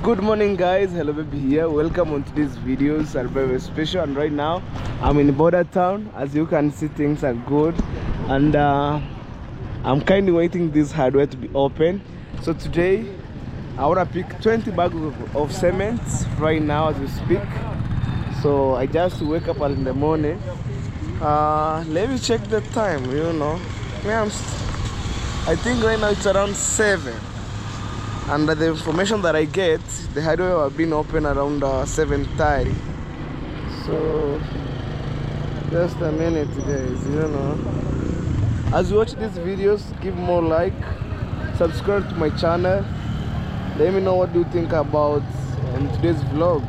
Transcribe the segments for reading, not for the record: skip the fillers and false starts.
Good morning guys, hello baby here, welcome on today's videos are very special. And right now I'm in Border Town. As you can see, things are good, and I'm kind of waiting this hardware to be open. So today I want to pick 20 bags of cement right now as we speak. So I just wake up in the morning. Let me check the time, I think right now it's around 7. And the information that I get, the highway have been open around 7:30. So just a minute guys, As you watch these videos, give more like, subscribe to my channel. Let me know what you think about today's vlog.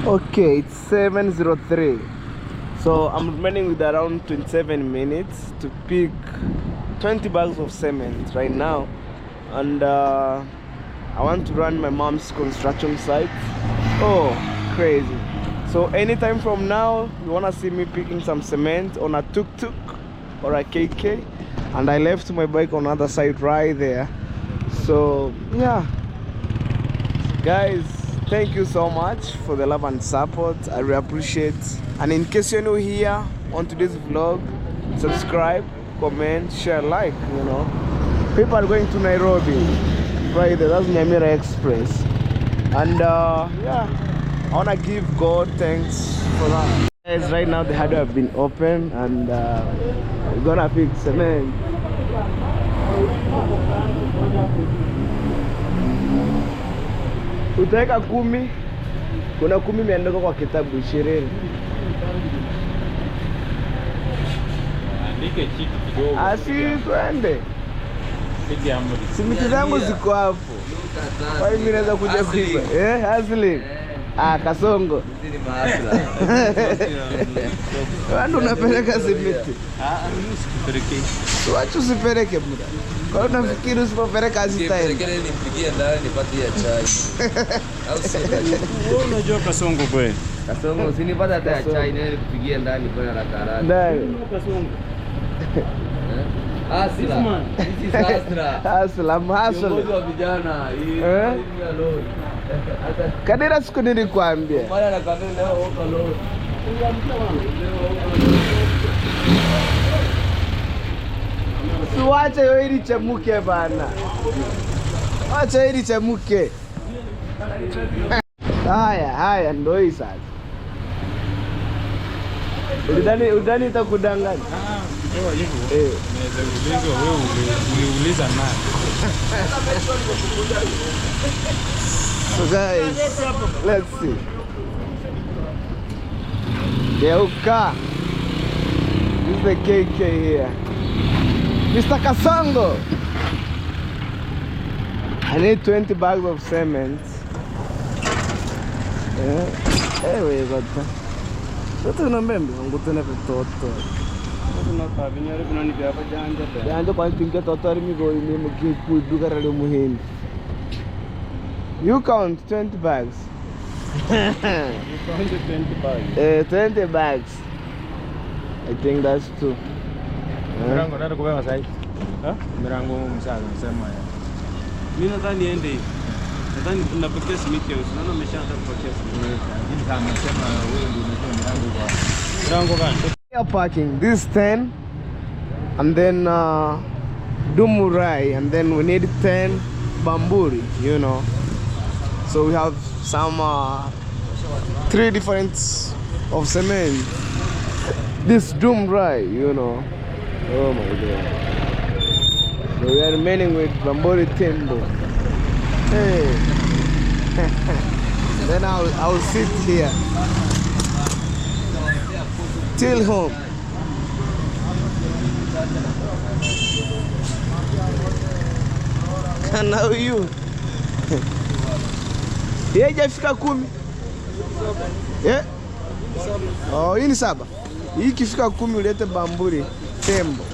Okay, it's 7:03. So I'm remaining with around 27 minutes to pick 20 bags of cement right now. And I want to run my mom's construction site. Oh, crazy. So anytime from now, you want to see me picking some cement on a tuk-tuk or a KK. And I left my bike on the other side right there. So yeah, guys, thank you so much for the love and support. I really appreciate. And in case you're new here on today's vlog, subscribe, comment, share, like. People are going to Nairobi right there. That's Nyamira Express. And yeah, I want to give God thanks for that. Guys, right now the hardware have been open, and we're gonna pick cement. Utaweka 10, kuna 10 imeandikwa kwa kitabu 20. Andike chiki kidogo. Asi twende. Simiti zangu ziko hapo. Kwa hiyo mimi naweza kuja kuiba. Hasli. Kasongo. Sisi ni maasla. Wewe unapeleka simiti. Mimi sikupeleke. Wacha usipeleke muda. Kwa hiyo nafikiri usipopeleka hazitaenda. Kile nipigie ndani nipatie chai. Au sio? Wewe unajua kasongo kweli? Kasongo usinipata hata chai nile nikupigie ndani kwa haraka. Ndani. Kasongo. Asla. This is Asla. Asla, mahasla. Kiongozi wa vijana. Hii alone. Kadira siku nilikwambia. Mara anakwambia leo uko alone. Siwache hiyo ili chemuke bana. Acha ili chemuke. Haya ndio hii sasa. Udani itakudanganya. Ndio hivyo. Naweza uliza wewe uliuliza nani? So guys, let's see. Geuka. This is the KK here. Mr. Kasongo. I need 20 bags of cement. We got that. Toto na mbembe, ngutu na toto. Kuna kabinyari kuna ni hapa janja. Janja kwa tinga toto ari migo ni mkiku duka rale muhindi. You count 20 bags. You count 20 bags. 20 bags. I think that's two. Mirango ndio kubeba sasa. Mirango msaga nasema ya. Mimi nadhani niende hivi. Nadhani tunapokea simiti au unaona umeshaanza kupokea simiti. Lakini kama nasema wewe ndio unajua mirango kwa. Mirango gani? We are parking this 10 and then Dumurai, and then we need 10 Bamburi, So we have some 3 different of cement. This Dumurai, Oh my god. So we are remaining with Bamburi Timbo. Hey. Then I'll sit here till home. Now you. Haijafika 10. Yeah. Oh, hii ni 7. Hii ikifika 10 ulete Bamburi Tembo.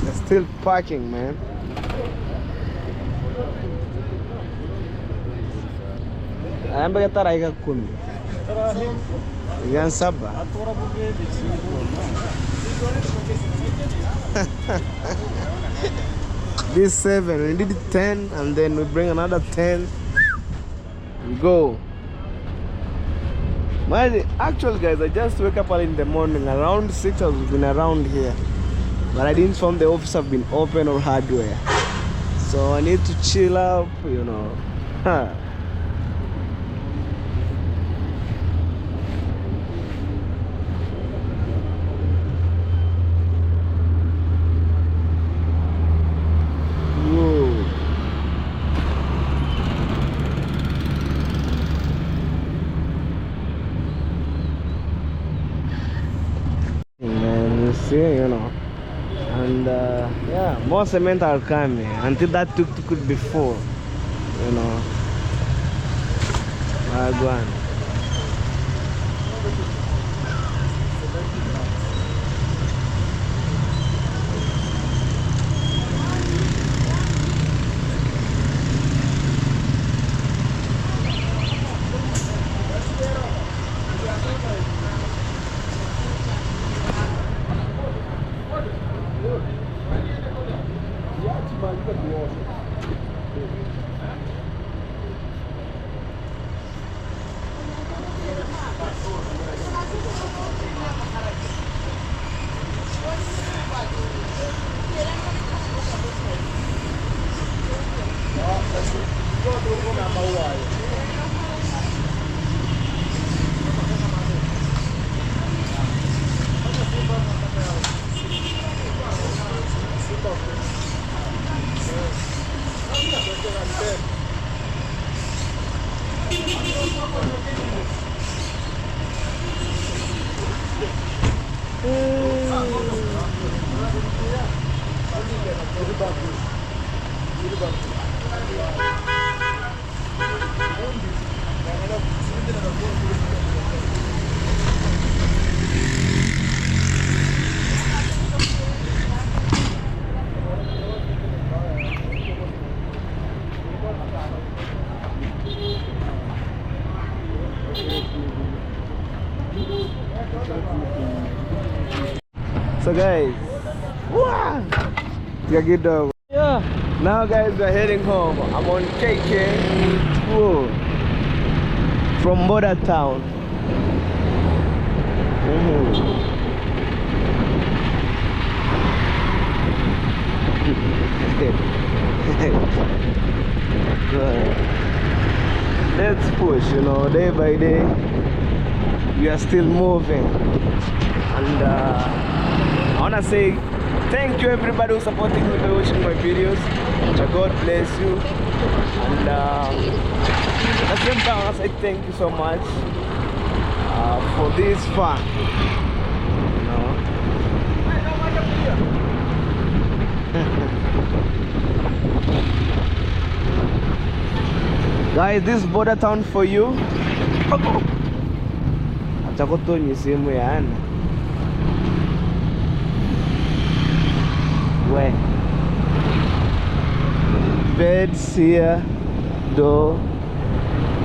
They're still parking, man. Ayan ba taray ka 10? Yan saba. This 7, we did 10 and then we bring another 10. We go. Actually guys, I just wake up early in the morning. Around 6 I've been around here. But I didn't find the office have been open or hardware. So I need to chill up, you know. You know, and yeah, more cement are coming until that could be full, you know. Go on. So guys, wow, yeah. Now guys, we're heading home. I'm on KK. Whoa. From Border Town. Let's push, you know, day by day. We are still moving. And I want to say thank you everybody who's supporting me by watching my videos. God bless you. And at the same time, I want to say thank you so much for this fun. You know. Guys, this Border Town for you. Achakotonyi simu yana. Where? Beds here, door,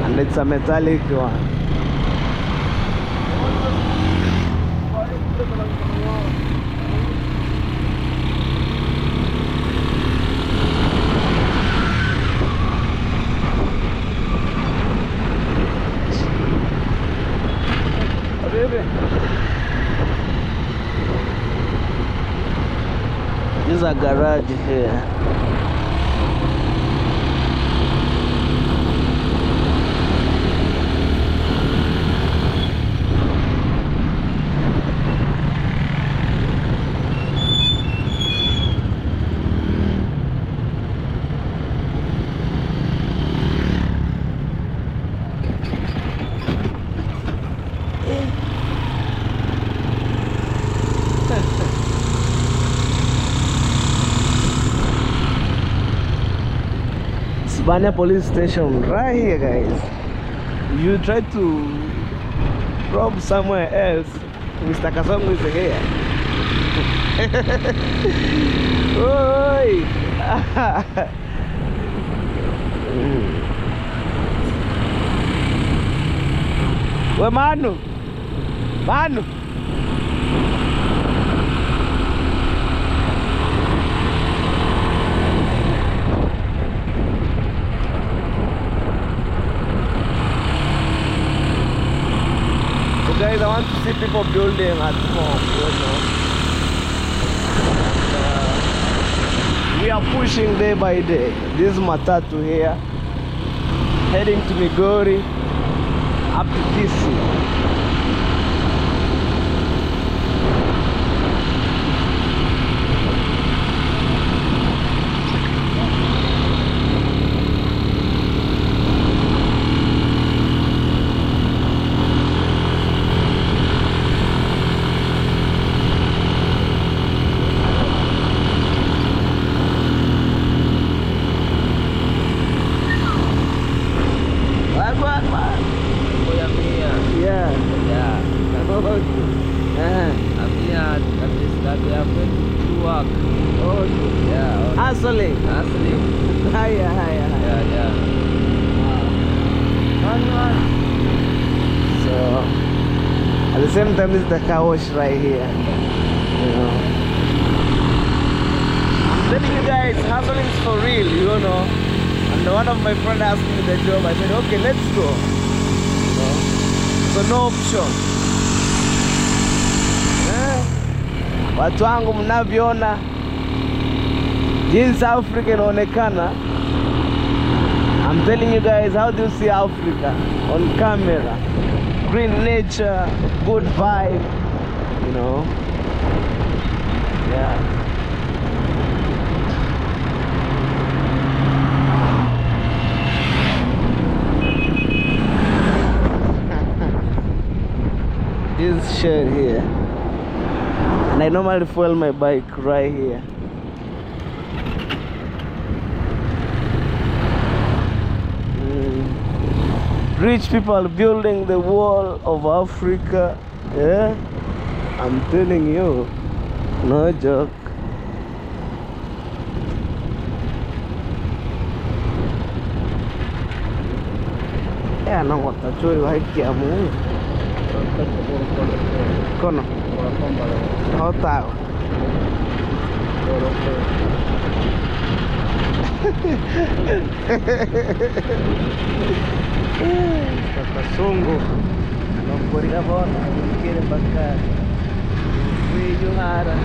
and it's a metallic one. There's a garage here. Banya police station right here, guys. You try to rob somewhere else, Mr. Kasongo is here. Oi. We Manu. Manu. So guys, I want to see people building at home, you know. We are pushing day by day. This is Matatu here, heading to Migori, up to DC. Yeah. Yeah. I'm going to work. Yeah. Hustling. Hustling. Hiya. Yeah. So at the same time, it's the car wash right here. You know. I'm telling you guys, hustling is for real, you know. And one of my friends asked me the job. I said, okay, let's go. You know? So no option. Watu wangu mnavyoona jinsi Africa inaonekana. I'm telling you guys, how do you see Africa on camera? Green nature, good vibe, you know. Yeah. This shed here, and I normally fuel my bike right here. Rich people building the wall of Africa. Yeah, I'm telling you, no joke. Yeah, no, what to show you, I can't move. Kono. How tao? Kasungu. Nampurika bona, kire bakar. Weju hara.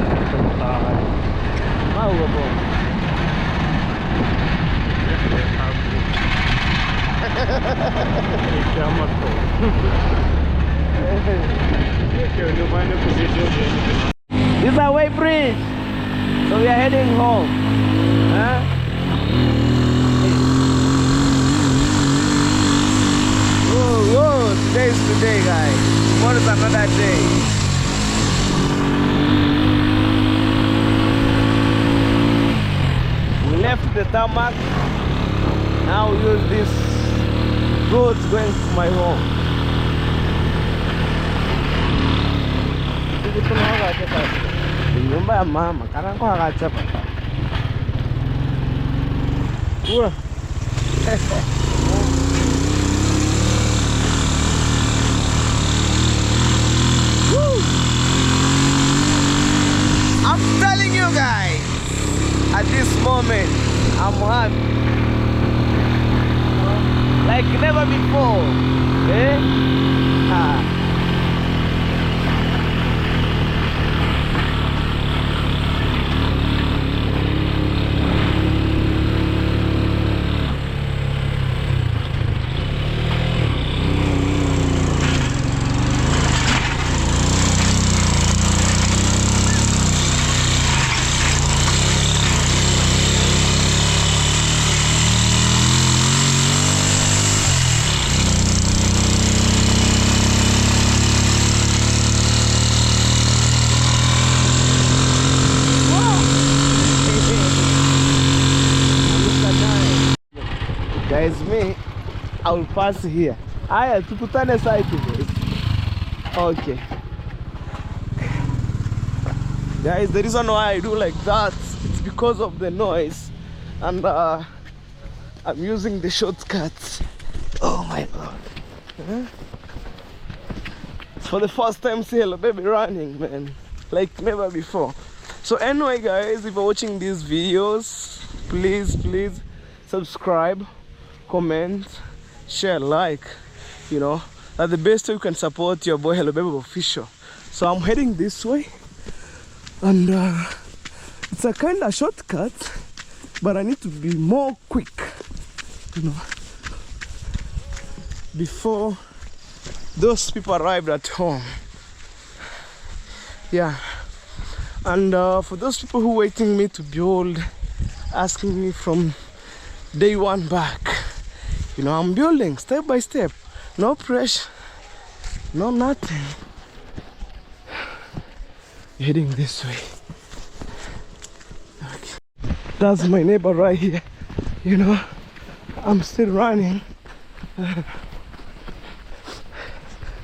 Mau go. This is our way bridge, so we are heading home. Huh? Whoa, today is today, guys. Tomorrow is another day. We left the tarmac. Now we use this road going to my home. Nyumba ya mama kana kwa gacha papa. I'm telling you guys, at this moment I'm happy like never before. Guys, me, I will pass here. Aya, tukutane side guys. Okay. Guys, the reason why I do like that, it's because of the noise. And I'm using the shortcuts. Oh my god. for the first time see Hello Baby running, man, like never before. So anyway guys, if you're watching these videos, please subscribe, comment, share, like, you know, that's the best way you can support your boy Hello Baby official. So I'm heading this way, and it's a kind of shortcut, but I need to be more quick, you know, before those people arrived at home. Yeah. And for those people who waiting me to build, asking me from day one back, you know, I'm building step by step, no pressure, no nothing. Heading this way. Okay. That's my neighbor right here. You know, I'm still running.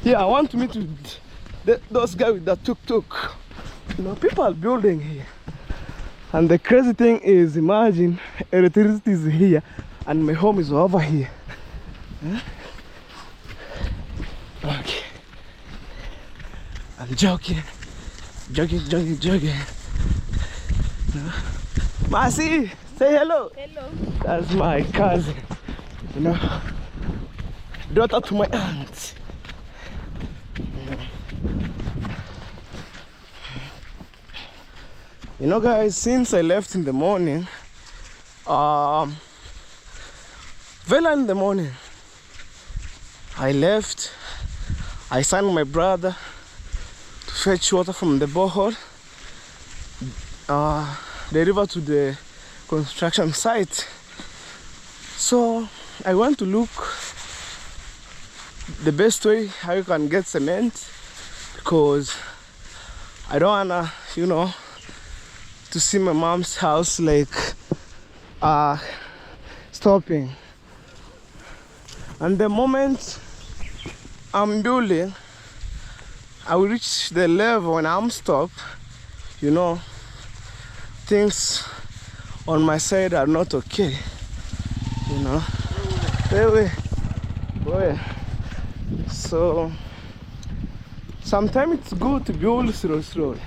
Yeah, I want to meet with those guys with the tuk-tuk. You know, people are building here. And the crazy thing is, imagine electricity is here and my home is over here. Huh? Okay. I'm joking. Jogging. No. Masi, say hello. Hello. That's my cousin. You know, daughter to my aunt. You know guys, since I left in the morning, very early in the morning, I left. I sent my brother to fetch water from the borehole, the river to the construction site. So I want to look the best way how you can get cement, because I don't wanna, you know, to see my mom's house like stopping. And the moment I'm building, I will reach the level when I'm stopped. You know, things on my side are not okay. You know, so sometimes it's good to build slowly.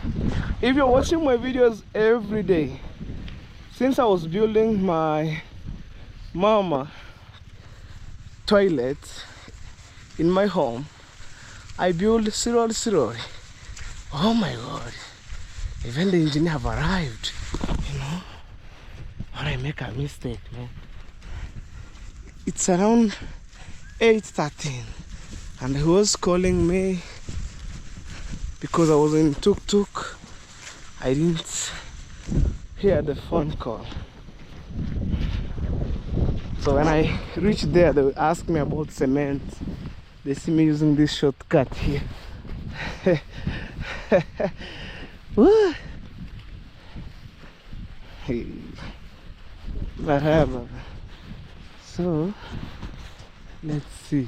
If you're watching my videos every day, since I was building my mama toilet in my home, I build slowly. Oh my God, even the engineer have arrived, you know, or I make a mistake, man. It's around 8:13 and he was calling me because I was in tuk-tuk. I didn't hear the phone call. So when I reached there, they would ask me about cement. They see me using this shortcut here. Whatever. So let's see.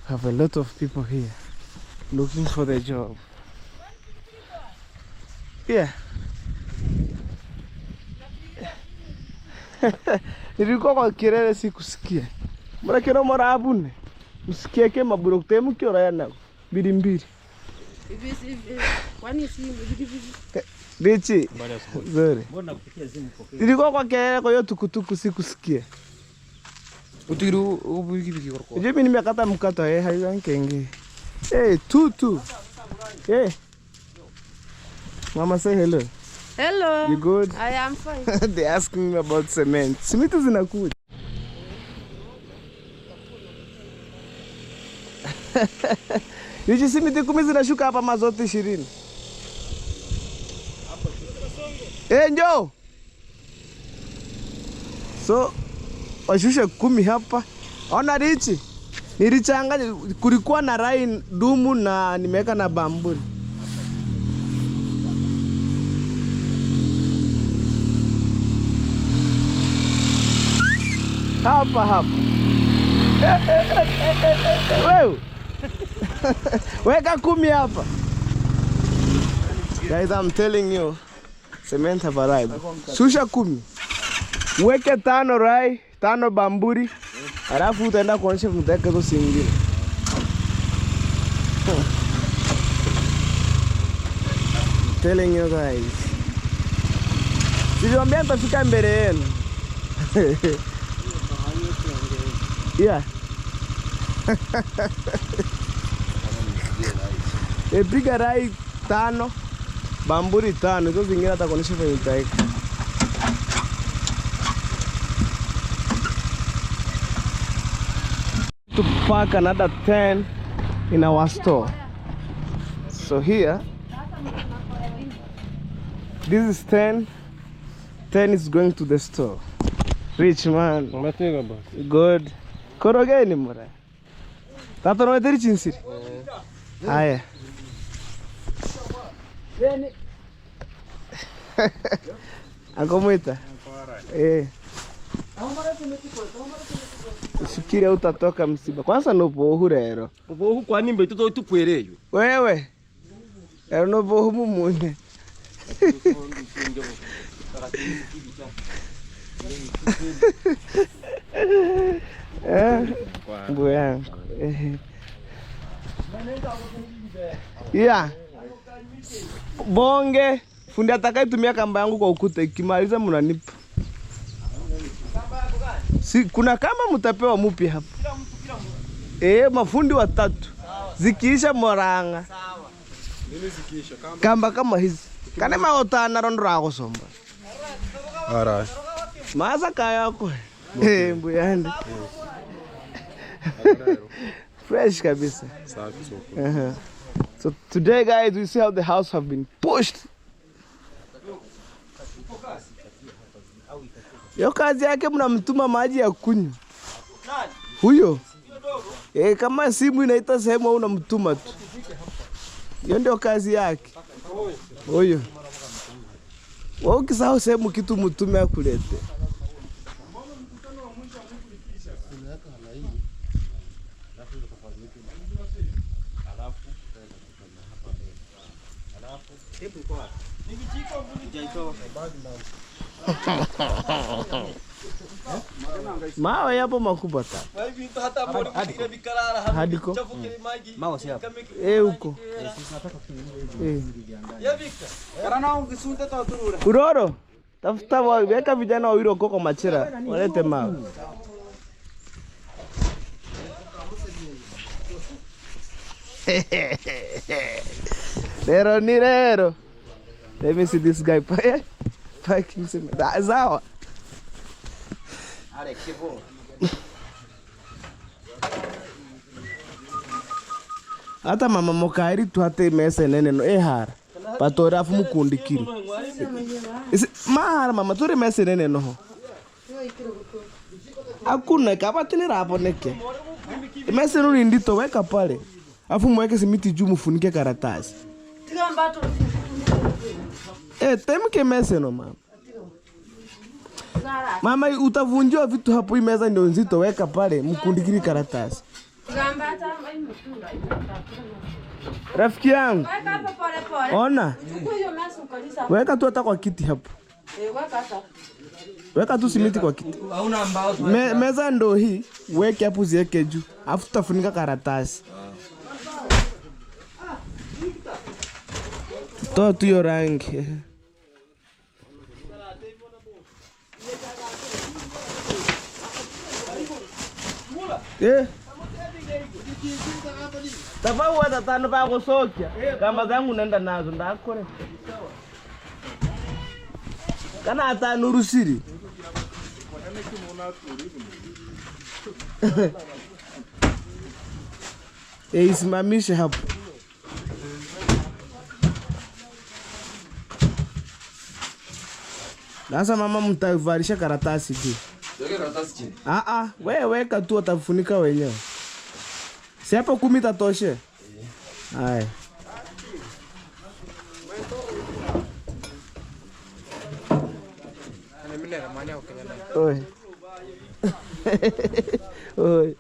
I have a lot of people here looking for the job. Yeah. Nilikuwa kwa kirele sikusikia. Mbona kero mara abune? Usikie ke maburokte mkiora yana mbili. Kwani si mbili. Bichi. Zuri. Mbona kupikia simu kwa. Nilikuwa kwa kirele kwa hiyo tukutuku sikusikia. Utiru ubiki kwa. Je, mimi nimekata mkato haiyankenge. Hey, tutu. Hey. Mama, say hello. Hello. You good? I am fine. They're asking me about cement. Cement is zinakuja. Hizi simiti 10 zinashuka hapa mazote 20. Njoo. So washushe 10 hapa. Ona richi. Nilichanganya, kulikuwa na rai dumu na nimeweka na bambuni. Hapa. Wewe. Weka 10 hapa. Guys, I'm telling you, cement have arrived. Shusha 10. Weke 5 rai, 5 bamburi. Alafu utaenda kuonyesha mtaka hizo singine. telling you guys. Siliwambia nitafika mbele yenu. Yeah. Piga rai 5, bamburi 5, hizo zingine atakuonesha kwenye itaika. To pack another 10 in our store. So here, this is 10. 10 is going to the store. Rich man. Good. Korogeni mura. Tato no meteri chinsiri. Haya. Akomwita. Usikiri utatoka msiba. Kwanza no bohu rero. Bohu kwa nimbe tuto tupwereyo. Wewe. Ero no bohu mumune. Mbuyangu. Yeah. Bonge. Fundi atakayetumia kamba yangu kwa ukuta ikimaliza mnanipa. Si kuna kama mtapewa mupi hapa. Mafundi 3. Zikiisha moranga. Sawa. Nini zikiisha kamba kama hizi. Kana maotana rondo rako somba. Ara. Maza kayako. Mbuyande. Fresh kabisa. So today guys, we see how the house have been pushed. Yo kazi yake mnamtuma maji ya kunywa. Huyo. Kama simu inaita sehemu au unamtuma tu. Hiyo ndio kazi yake. Huyo. Wewe ukisahau sehemu kitu mtume akulete. Mawe yapo makubwa ta. Hadiko. Mawe si hapo. Huko. Uroro. Tafuta weka vijana wawili wako machera. Walete mawe. Lero ni lero. Let me see this guy packing cement. That's our. Hata mama mokairi tuhate mese nene no hara. Patora afu mukundikiri. Mahara mama tore mese nene no. Hakuna kabatini rapo neke. Mese no ndito weka pale. Afu mweke simiti juu mfunike karatasi. Temke mese no mama. Mama utavunjwa vitu hapo, hii meza ndio nzito, weka pale mkundikiri karatasi. Rafiki yangu. Weka hapo pole pole. Ona. Chukua hiyo meza ukaliza. Weka tu hata kwa kiti hapo. Weka hata. Weka tu simiti kwa kiti. Hauna mbao. Meza ndio hii, weke hapo ziweke juu. Afu tutafunika karatasi. Toa tu hiyo rangi. Tafawu hata tano pa kusokia. Kamba zangu nenda nazo ndakore. Kana hata nurusiri. Isimamishe hapo. Sasa mama mtavalisha karatasi tu. Weka karatasi chini. Wewe weka tu utafunika wenyewe. Si hapo 10 tatoshe. Haya. Oi. Oi.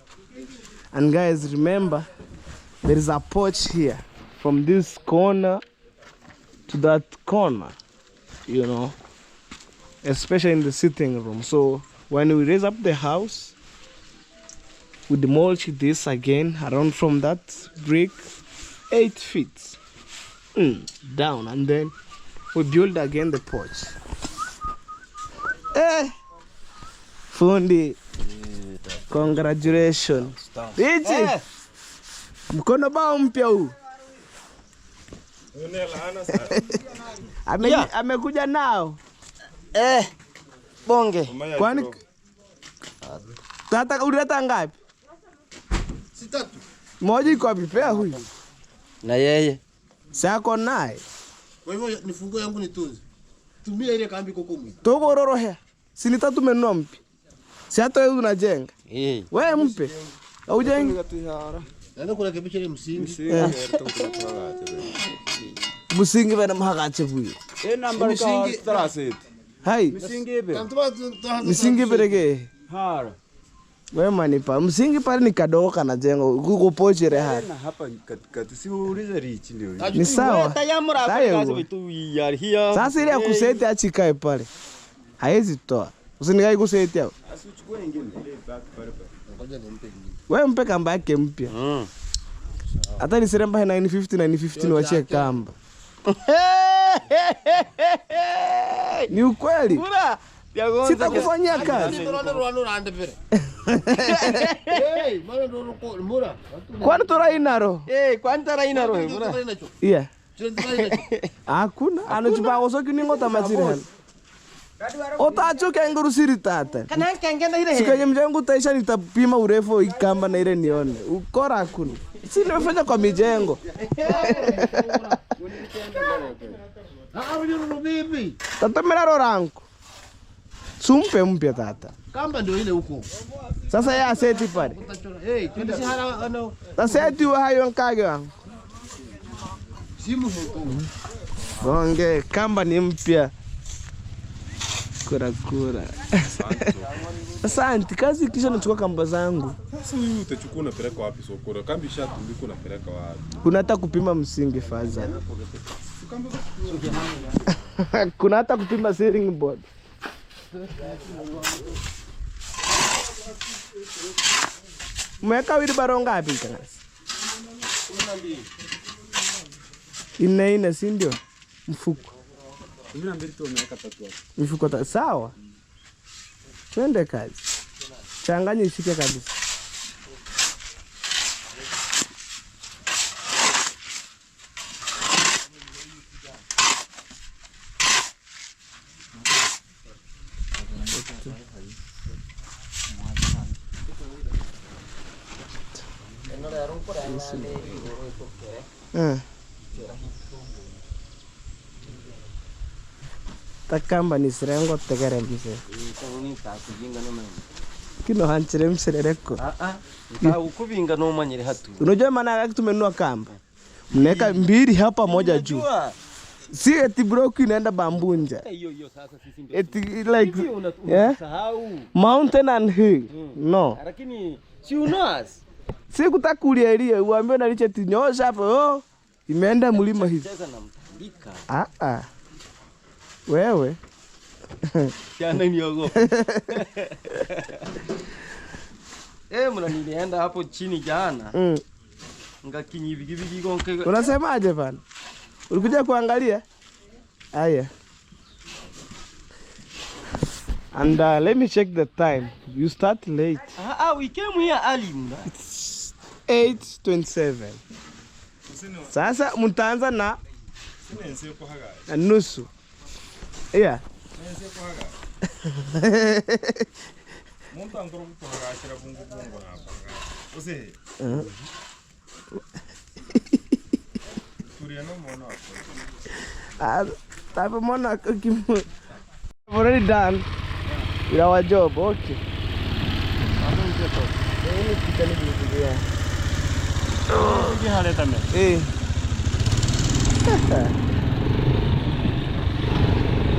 And guys, remember there is a porch here from this corner to that corner, you know, especially in the sitting room. So when we raise up the house, we demolish this again around from that brick 8 feet down, and then we build again the porch. Fundi. Congratulations. Richi. Mkono bao mpya huu. Amekuja nao. Bonge. Kwani tata ulileta ngapi? 3. Moja iko apipea huyu. Na yeye. Sako naye. Kwa hivyo nifungo yangu nitunze. Tumia ile kambi koko mwi. Toko rorohea. Si ni tatu menua mpya. Si hata wewe unajenga. Wewe mpe. Au jenga. Ndio kuna kibichi ile msingi. Musingi bana mahagache buyo. Number ka strasset. Hai. Msingi berege. Hara. Wewe manipa. Msingi pale ni kadogo kana jenga. Kuko pochi reha. Na hapa katikati si ulize Richi ndio. Ni sawa. Sasa ile ya kuseti achikae pale. Haezi toa. Usinikai kuseti hapo. Asichukue ingine ile back pale pale. Ngoja nimpe ingine. Wewe mpe kamba yake mpya. Hata ni seremba 950 niwachie kamba. Ni ukweli. Sitakufanyia kazi. Kwani tora inaro? Kwani tara inaro bura? Iya. Hakuna. Anachupa osoki ningo tamachiri hana. Otacho kenguru siri tata. Kana kengenda ile. Sikenye mjengo taisha nitapima urefu ikamba na ile nione. Ukora hakuna. Si nimefanya kwa mijengo. Tata mera rangu. Sumpe mpya tata. Kamba ndio ile huko. Sasa ya seti pale. Twende si hara ano. Sasa seti wa hayo nkage wangu. Simu huko. Bonge kamba ni mpya. Kura. Asante, kazi kisha nachukua kamba zangu. Sasa huyu utachukua unapeleka wapi sokoni? Kambi shatundika unapeleka wapi? Kuna hata kupima msingi faza. Kuna hata kupima ceiling board. Mweka wheelbarrow ngapi kanasi? 12. Ine si ndio? Mfuko. 12 tu umeweka 3 hapo. Mfuko sawa. Twende kazi. Changanya ishike kabisa. Takamba ni sirengo tegere mse. Kino hanchire mserereko. Ukubinga no manyire hatu. Unajua maana yake tumenunua kamba. Mnaweka mbili hapa moja juu. Si eti broki inaenda bambunja. Hiyo sasa sisi ndio. Eti like Sahau. Mountain and hill. No. Lakini si unas. Si kutakulia ile uambiwe na licha tinyosha hapo. Imeenda mlima hivi. Cheza na mtandika. Wewe. Jana niogopa. Mna nilienda hapo chini jana. Ngakinyi bigi gonke. Unasemaje bana? Ulikuja kuangalia? Aya. And let me check the time. You start late. We came here early. It's 8:27. Sasa mtaanza na nusu. Yeah. Already done with our job. Okay.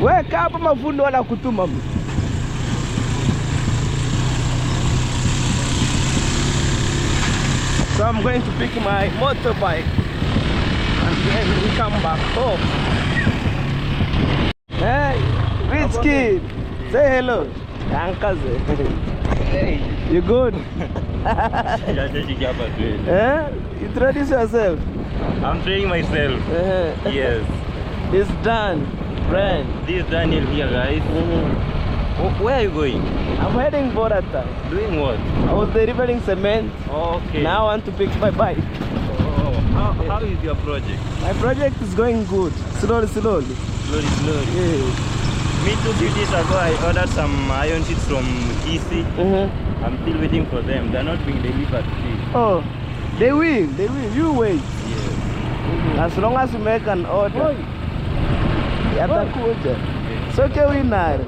Weka hapa mafundo wala kutuma mtu. So I'm going to pick my motorbike and then we come back home. Hey, rich kid, say hello. Uncle, hey, you good? Introduce yourself. I'm training myself. Yes. It's done. Brian. This is Daniel here, guys. Where are you going? I'm heading Borata. Doing what? I was delivering cement. Okay. Now I want to pick my bike. Oh, how is your project? My project is going good. Slowly. Slowly. Yeah. Me 2 days ago, I ordered some iron sheets from EC. I'm still waiting for them. They're not being delivered today. Oh, they will. You wait. Yes. As long as you make an order. Yatakuja. Soke winare.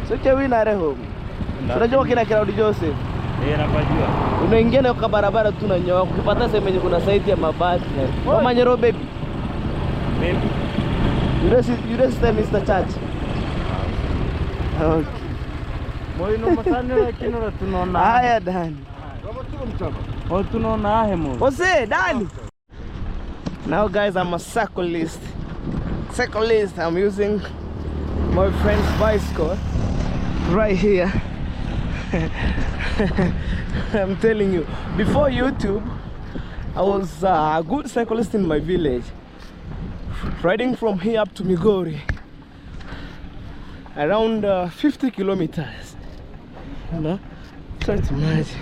Soke winare home. Unajua kila Claude Joseph. Napajua. Unaingia na kwa barabara tu unanyoa. Ukipata sehemu yenye kuna site ya mabati. Kama Nyero baby. Baby. You just say Mr. Church. Okay. Moi no matane lakini tunaona. Haya Dani. Oh tunaona hemo. Ose Dani. Now guys, I'm a cyclist. I'm using my friend's bicycle right here. I'm telling you, before YouTube, I was a good cyclist in my village, riding from here up to Migori, around 50 kilometers. You know, try to imagine.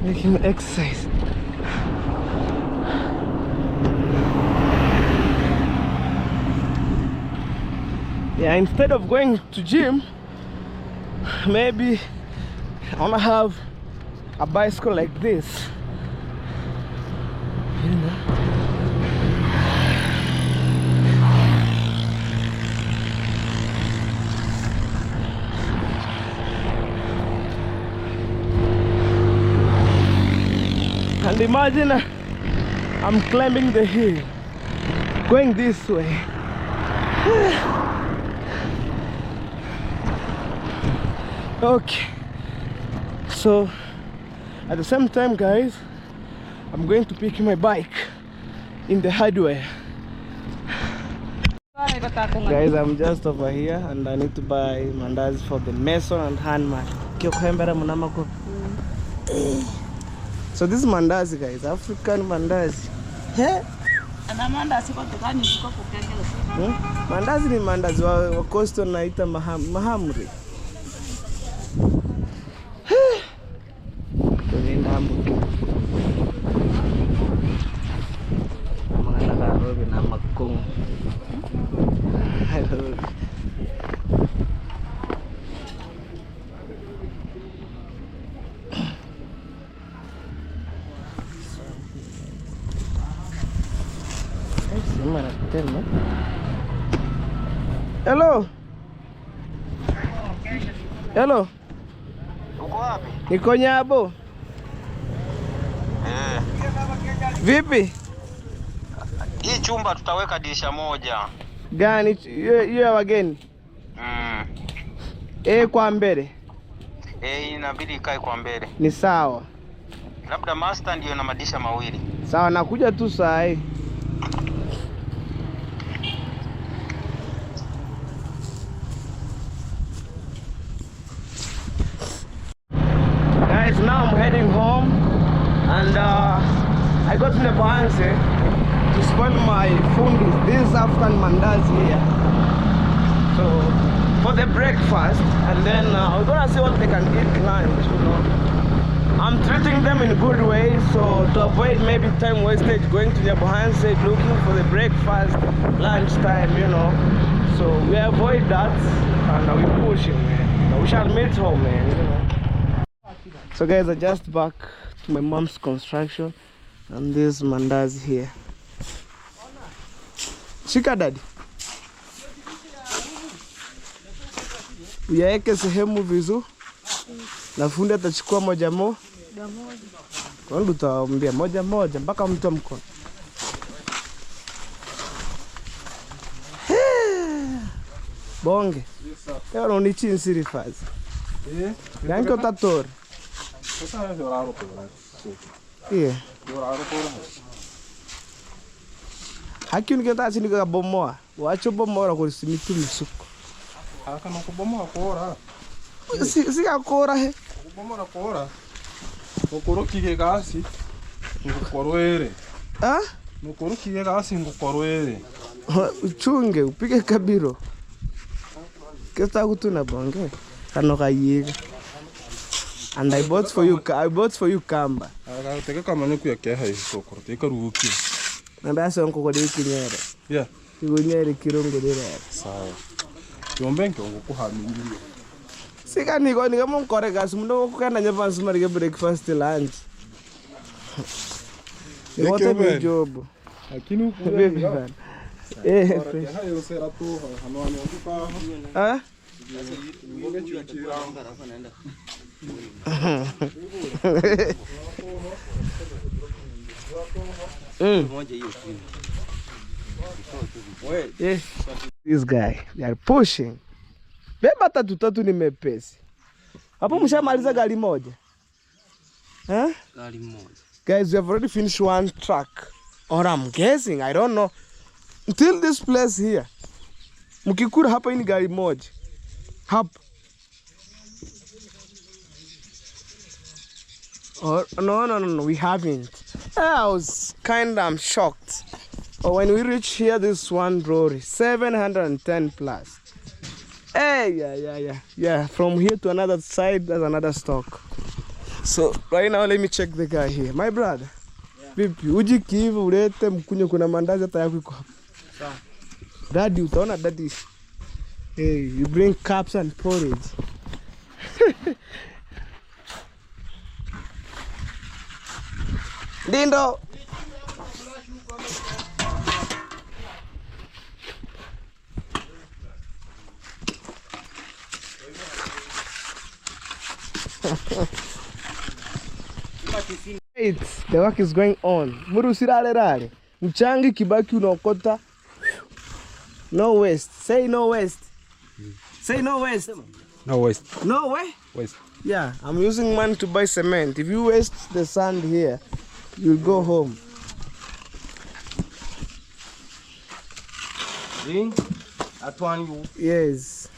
Making exercise. Yeah, instead of going to gym, maybe I wanna have a bicycle like this. You know? And imagine I'm climbing the hill, going this way. Okay, so at the same time, guys, I'm going to pick my bike in the hardware. Guys, I'm just over here and I need to buy mandazi for the mason and handman. So this is mandazi, guys, African mandazi. Mandazi ni mandazi wa Coastal naita mahamri. Tunaenda Hamburg. Mga nakarobi na magkong. Hello. Hello. Uko wapi? Niko Nyabo. Vipi? Hii chumba tutaweka dirisha moja. Gani hiyo ya wageni? Kwa mbele. Inabidi ikae kwa mbele. Ni sawa. Labda master ndio na madirisha mawili. Sawa, nakuja tu saa hii. Guys, now I'm heading home and I got in the Bohanse to spoil my fundis. This is African mandazi here. So for the breakfast, and then we're gonna see what they can eat lunch, you know. I'm treating them in a good way, so to avoid maybe time wastage going to the Bohanse looking for the breakfast, lunch time, you know. So we avoid that and we pushing, man. We shall meet home, man, you know. So guys, I just back to my mom's construction and this mandazi here. Shika daddy. Uyaeke sehemu vizuri. Na fundi atachukua moja moja. Kwa nini utaambia moja moja mpaka mtu mkono. Bonge. Leo no nichi siri fazi. Yanko utatora. Sasa ndio raro kwa. Yeah. Ndio raro kwa. Hakini kenta sini ka bomoa. Wacho bomoa kwa simitu misuko. Haka no kubomoa kora. Si akora he. Kubomoa kora. Ukorokie gasi. Ngukorwere. Ah? Ukorokie gasi ngukorwere. Uchunge upige kabiro. Kesta kutuna bonge. Kano kayiga. And I bought for you kamba. Teka kama ni kuya hai sokoro. Teka ruki. Namba so nko kodi kinyere. Yeah. Kigunyere kirongo dere. Sawa. Yombenke ngokuhamingile. Sika niko ni kama nkore gas mundo kukana nyeva nsumari ke breakfast lunch. Wote ni job. Lakini uko bana. hayo sera tu hanwani onduka. Ah? Ngoge chuchira. Yes. This guy, they are pushing. Beba tatu ni mepesi. Hapo mshamaliza gari moja. Huh? Gari moja. Guys, we have already finished one truck. Or I'm guessing, I don't know. Until this place here. Mkikura hapa ini gari moja. Hapa. Or, no, we haven't. I was I'm shocked. But when we reach here, this one lorry, 710 plus. Hey, yeah. From here to another side, there's another stock. So right now, let me check the guy here. My brother. Vipi, uji kivu ulete mkunye kuna mandazi hata yako iko hapa. Sawa. Daddy, utaona daddy. Hey, you bring cups and porridge. Dindo. The work is going on. Muru sirale. Mchangi kibaki unaokota. No waste. Say no waste. Say no waste. No waste. No way? Waste. Yeah, I'm using money to buy cement. If you waste the sand here, you'll go home. Yes.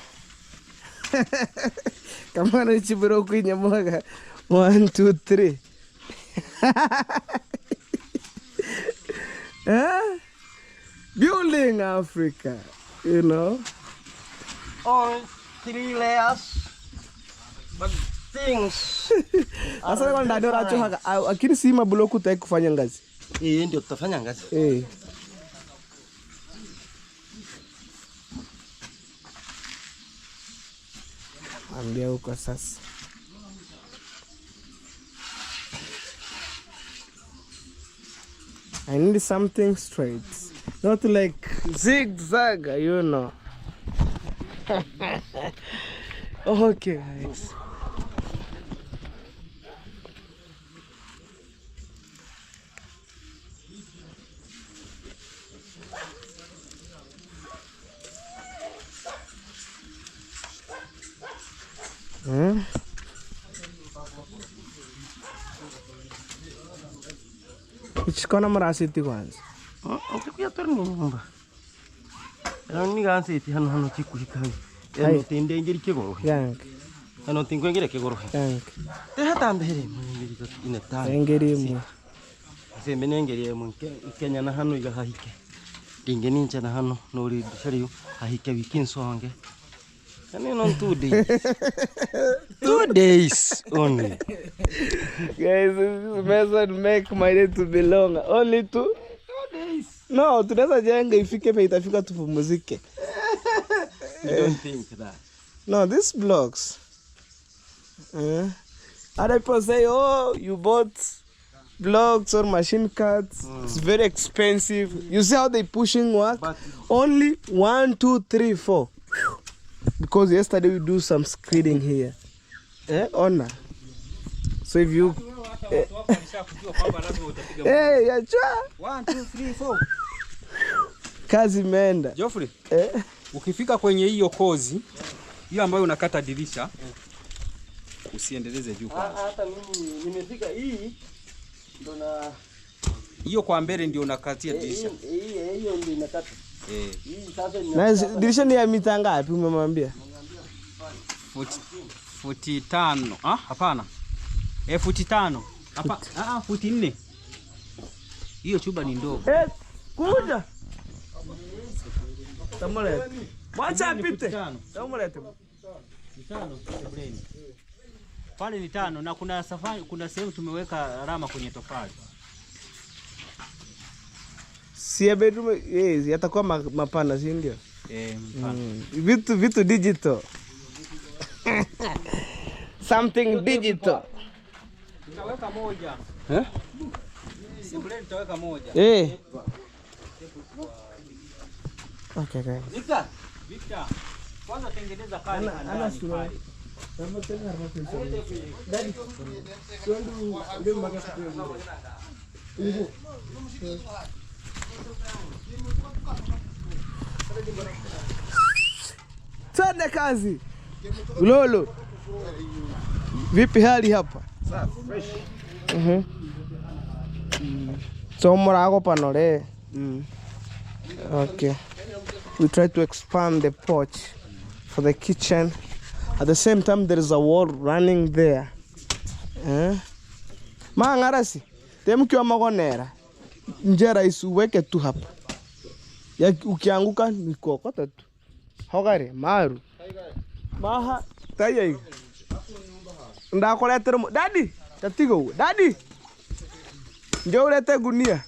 Come on, Chiburo Queen. 1, 2, 3. Building Africa, you know. All 3 layers, but things. Asa kwa ndani racho haka, akini si mabuloku utaki kufanya ngazi. Ndio tutafanya ngazi. Ambia huko sasa. I need something straight, not like zigzag, you know. Okay, guys. Ichikona marasiti kwanza. Ukikuya tena nyumba. Ni gansiti hano chikuhika. Eno tinde ngiri kigoro. Yank. Hano tingo ngiri kigoro. Yank. Te hatambere ngiri ine tano. Ngiri mu. Sembe ngiri mu Kenya na hano igahike. Dinge ninja na hano nori shariyo hahike wikinsonge. And on 2 days. 2 days only. Guys, this method make my day to be longer. Only 2 days. No, tunaweza jenga ifike pe itafika tupumzike. You don't think that. No, these blocks. Other people say, oh, you bought blocks or machine cuts. It's very expensive. You see how they pushing work? But only 1, 2, 3, 4. Because yesterday we do some screening here. Honor. So if you hey, yeah, 1, 2, 3, 4. Kazi imeenda. Geoffrey. Ukifika kwenye hiyo kozi, hiyo ambayo unakata dirisha, usiendeleze juu. Hata mimi nimefika hii ndo na hiyo kwa mbele ndio unakatia dirisha. Hiyo ndio inakata. Hii sasa ni na dirisha ni ya mita ngapi umemwambia? 45. Hapana. 45. Hapa futi 4. Hiyo chumba ni ndogo. Kuja. Tamolete. Mwacha apite. Tamolete. 5 sebuleni. Pale ni 5 na kuna sehemu tumeweka alama kwenye tofali. Si bedroom yatakuwa mapana, si ndio? Mfano. Vitu digital. Something digital. Tutaweka moja. Sebuleni tutaweka moja. Okay, guys. Victor. Kwanza tengeneza kali. Ana sura. Daddy. Ndio mpaka Twende kazi. Lolo. Vipi hali hapa? Fresh. So murago panole. Okay. We try to expand the porch for the kitchen. At the same time there is a wall running there. Mangarasi. Temkiwa magonera. Njera isuweke tu hapa. Ya ukianguka ni kokota tu. Hogare maru. Maha tayai. Ndakolete Daddy, tatigo. Daddy. Njoo ulete gunia.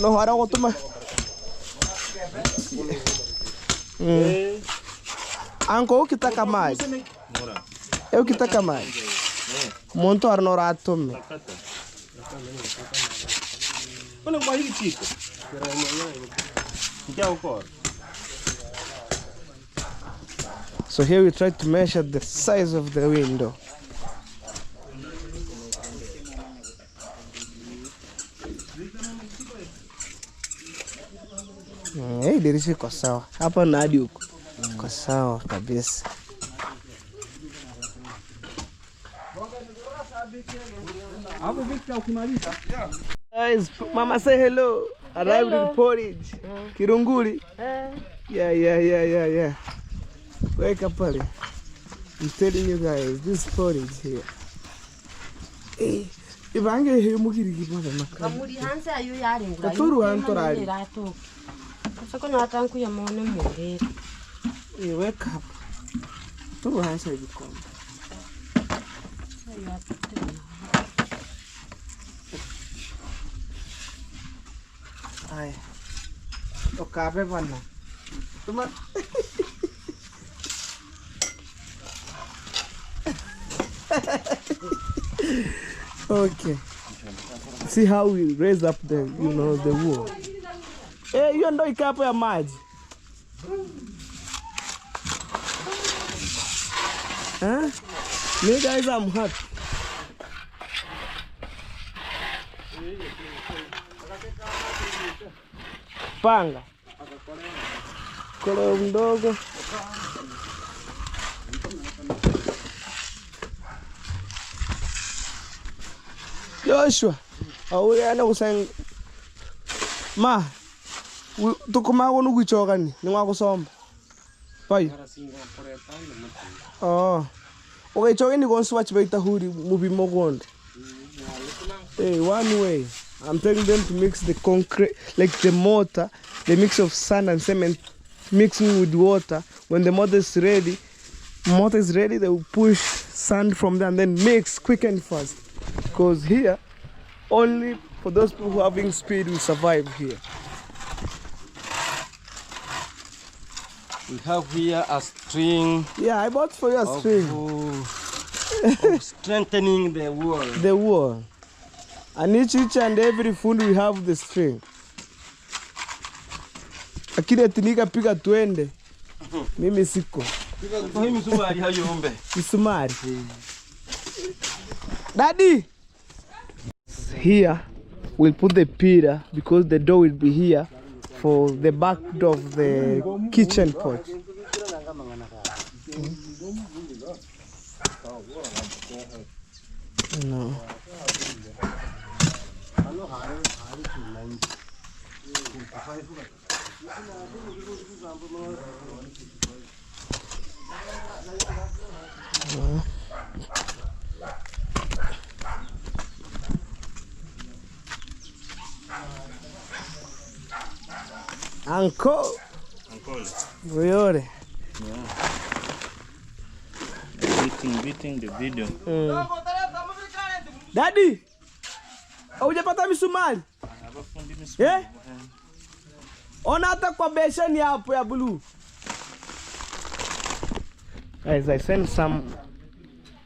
No hara gotuma. Anko ukitaka maji. Ukitaka maji. Monto arnora atome. Kuna kwa hiki chiko. So here we try to measure the size of the window. Hii dirisha iko sawa. Hapa na hadi huko. Iko sawa kabisa. Hapo Victor ukimaliza. Guys, mama say hello. Arrived in porridge. Kirunguri. Yeah. Wake up early. I'm telling you guys, this porridge here. Ibange he mukiri kipoza makara. Kamuri hanse ayo yari ngura. Katuru hantorari. Sako na tanku ya mone mwere. Wake up. Turu hanse yikoma. Ay. Okabe bana. Tuma. Okay. See how we raise up the the wall. Hiyo ndo ikapo ya maji. Me guys, I'm happy. Panga. Kolo mdogo. Joshua, awuyana kusang ma tukumago nuguchoka ni ngwakusomba pai okay choke ni gonsu wachibaita huri mubimo gonde one way I'm telling them to mix the concrete, like the mortar, the mix of sand and cement mixing with water. When the mortar is ready, they will push sand from there and then mix quick and fast. Because here, only for those people who are having speed will survive here. We have here a string. Yeah, I bought for you a string. Of strengthening the wall. The wall. And each and every food we have the string. Akile tinika piga tuende. Mimi siko. Hii misumari hayombe. Misumari. Daddy! Here we'll put the pillar because the door will be here for the back door of the kitchen porch. No. Uncle. Uyore. Beating the video. Daddy. Hujapata misumari? Eh? Ona hata kwa besheni hapo ya blue. Guys, I sent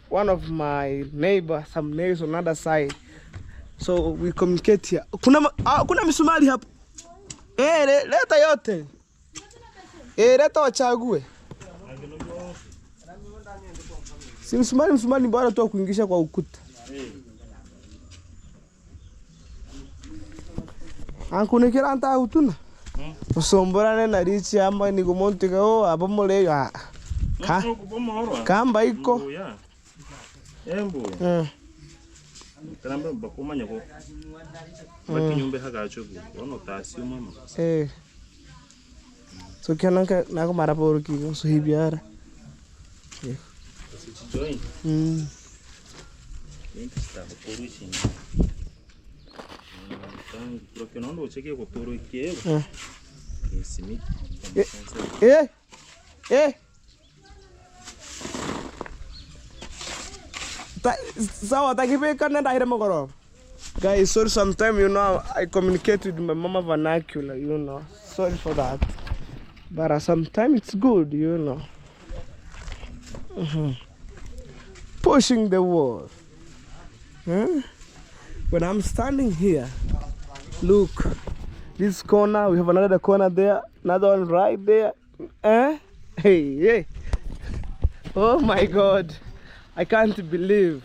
one of my neighbors, some neighbors on the other side. So we communicate here. Kuna misumari hapo. Leta yote. Leta wachague. Si misumari bora tu kuingisha kwa ukuta. Ankune kiranta utuna. Usomborane na richi amba ni kumontika abo mole kamba iko. Embo. Karamba bakumanya ko. Bakinyumbe hagachovu. Ono tasi mama. So kianaka nako maraporo kiko so hibiara. Join. Porque não não cheguei com por aqui. Esse me. Sawa takipeka nenda hire magoro. Guys, sorry sometimes I communicate with my mama vernacular, Sorry for that. But sometimes it's good, Pushing the wall. When I'm standing here, look, this corner, we have another corner there, another one right there. Hey. Oh my God. I can't believe.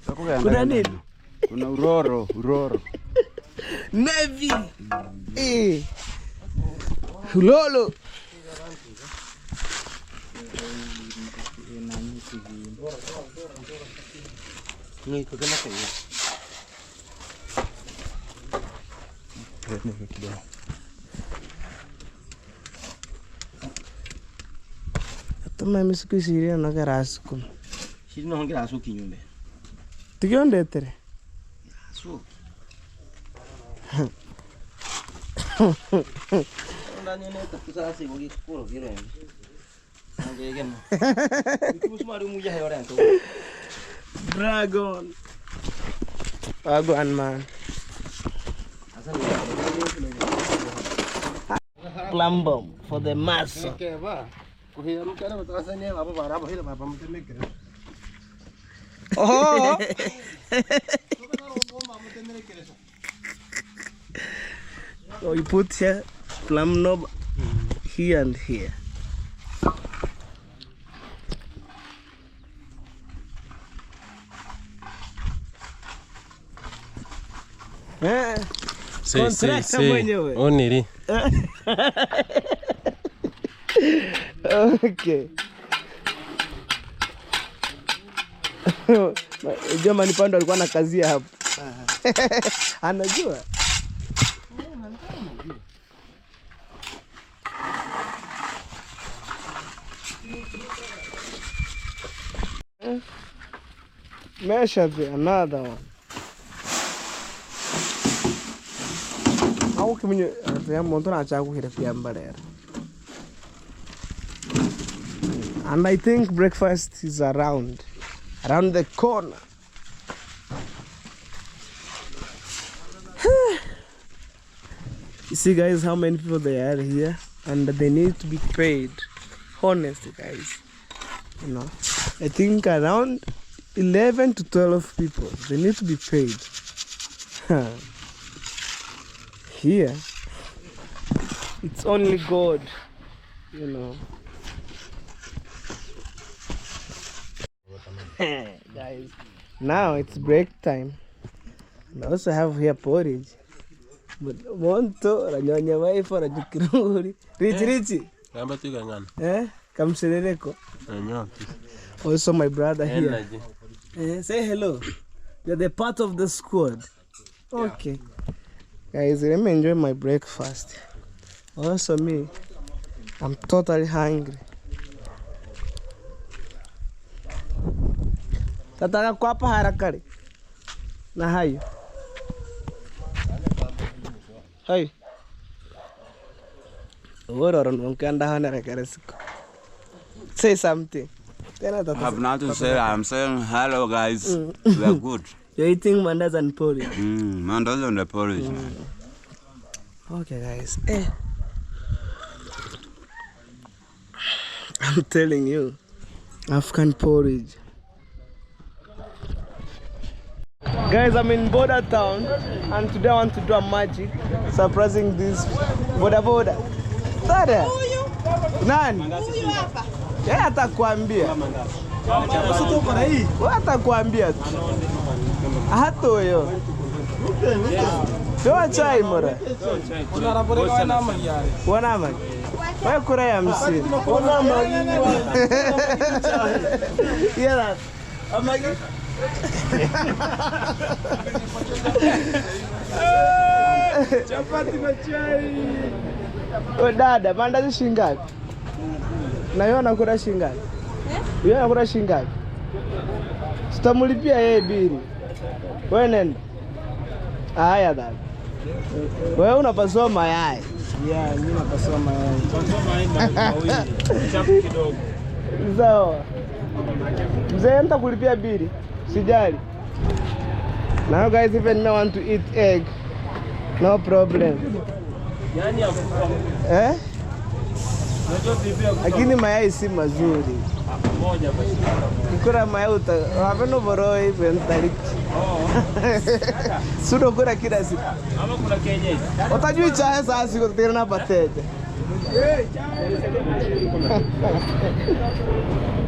Kuna nini? Kuna uroro. Navy. Lolo. Tama misiku siria na garasku. Shiri no ngira asu kinyume. Tikionde tere. Asu. Ndani neta kusasi ngogi kuro gire. Angegen. Kusmari muja he orento. Dragon man. Plum bomb for the muscle. Oh. So you put here plum knob here and here. Oniri. Okay. Jamani pando alikuwa na kazi hapo. Anajua. Measure another one. Aku kimenye ya motor acha aku hira piambarera. And I think breakfast is around the corner. You see guys how many people they are here, and they need to be paid. Honestly guys, I think around 11 to 12 people, they need to be paid. Here it's only God, Guys, now it's break time. I also have here porridge. But monto ranyonya wife rajukiruri. Rich. Kamba tuga ngana. Kamserereko. Also my brother here. Say hello. You're the part of the squad. Okay. Guys, let me enjoy my breakfast. Also me, I'm totally hungry. Tataka kwa hapa harakari. Na hayo. Hai. Say something. I have nothing to say. I'm saying hello, guys. We are good. You're eating mandas and porridge. Mandas and the porridge. Okay, guys. I'm telling you, African porridge. Guys, I'm in Border Town, and today I want to do a magic, surprising this boda. Tada. Nani? Yeye atakwambia. Wewe atakwambia tu. Hato yo. Toa chai mora. Tunarapeleka wana magari. Wana magi. Wewe kura ya msini. Wana magi. Yala. Amagi. Chapati na chai. O dada, mandazi shingapi? Na yeye anakula shingapi? Yeye anakula shingapi? Sitamlipia yeye bili. Wewe nenda. Haya dada. Wewe unapaswa mayai. Yeah, mimi napaswa mayai. mawili. Chapu kidogo. Sawa. Mzee nitakulipia bili. Sijali. Now guys, even now want to eat egg. No problem. Yani akufa. Lakini mayai si mazuri. Moja basi. Kukura mayai unapenda boroi ventaliki. Sudo kura kila siku. Ama kuna kienyeji. Utajui chai sasa siku tena pateje.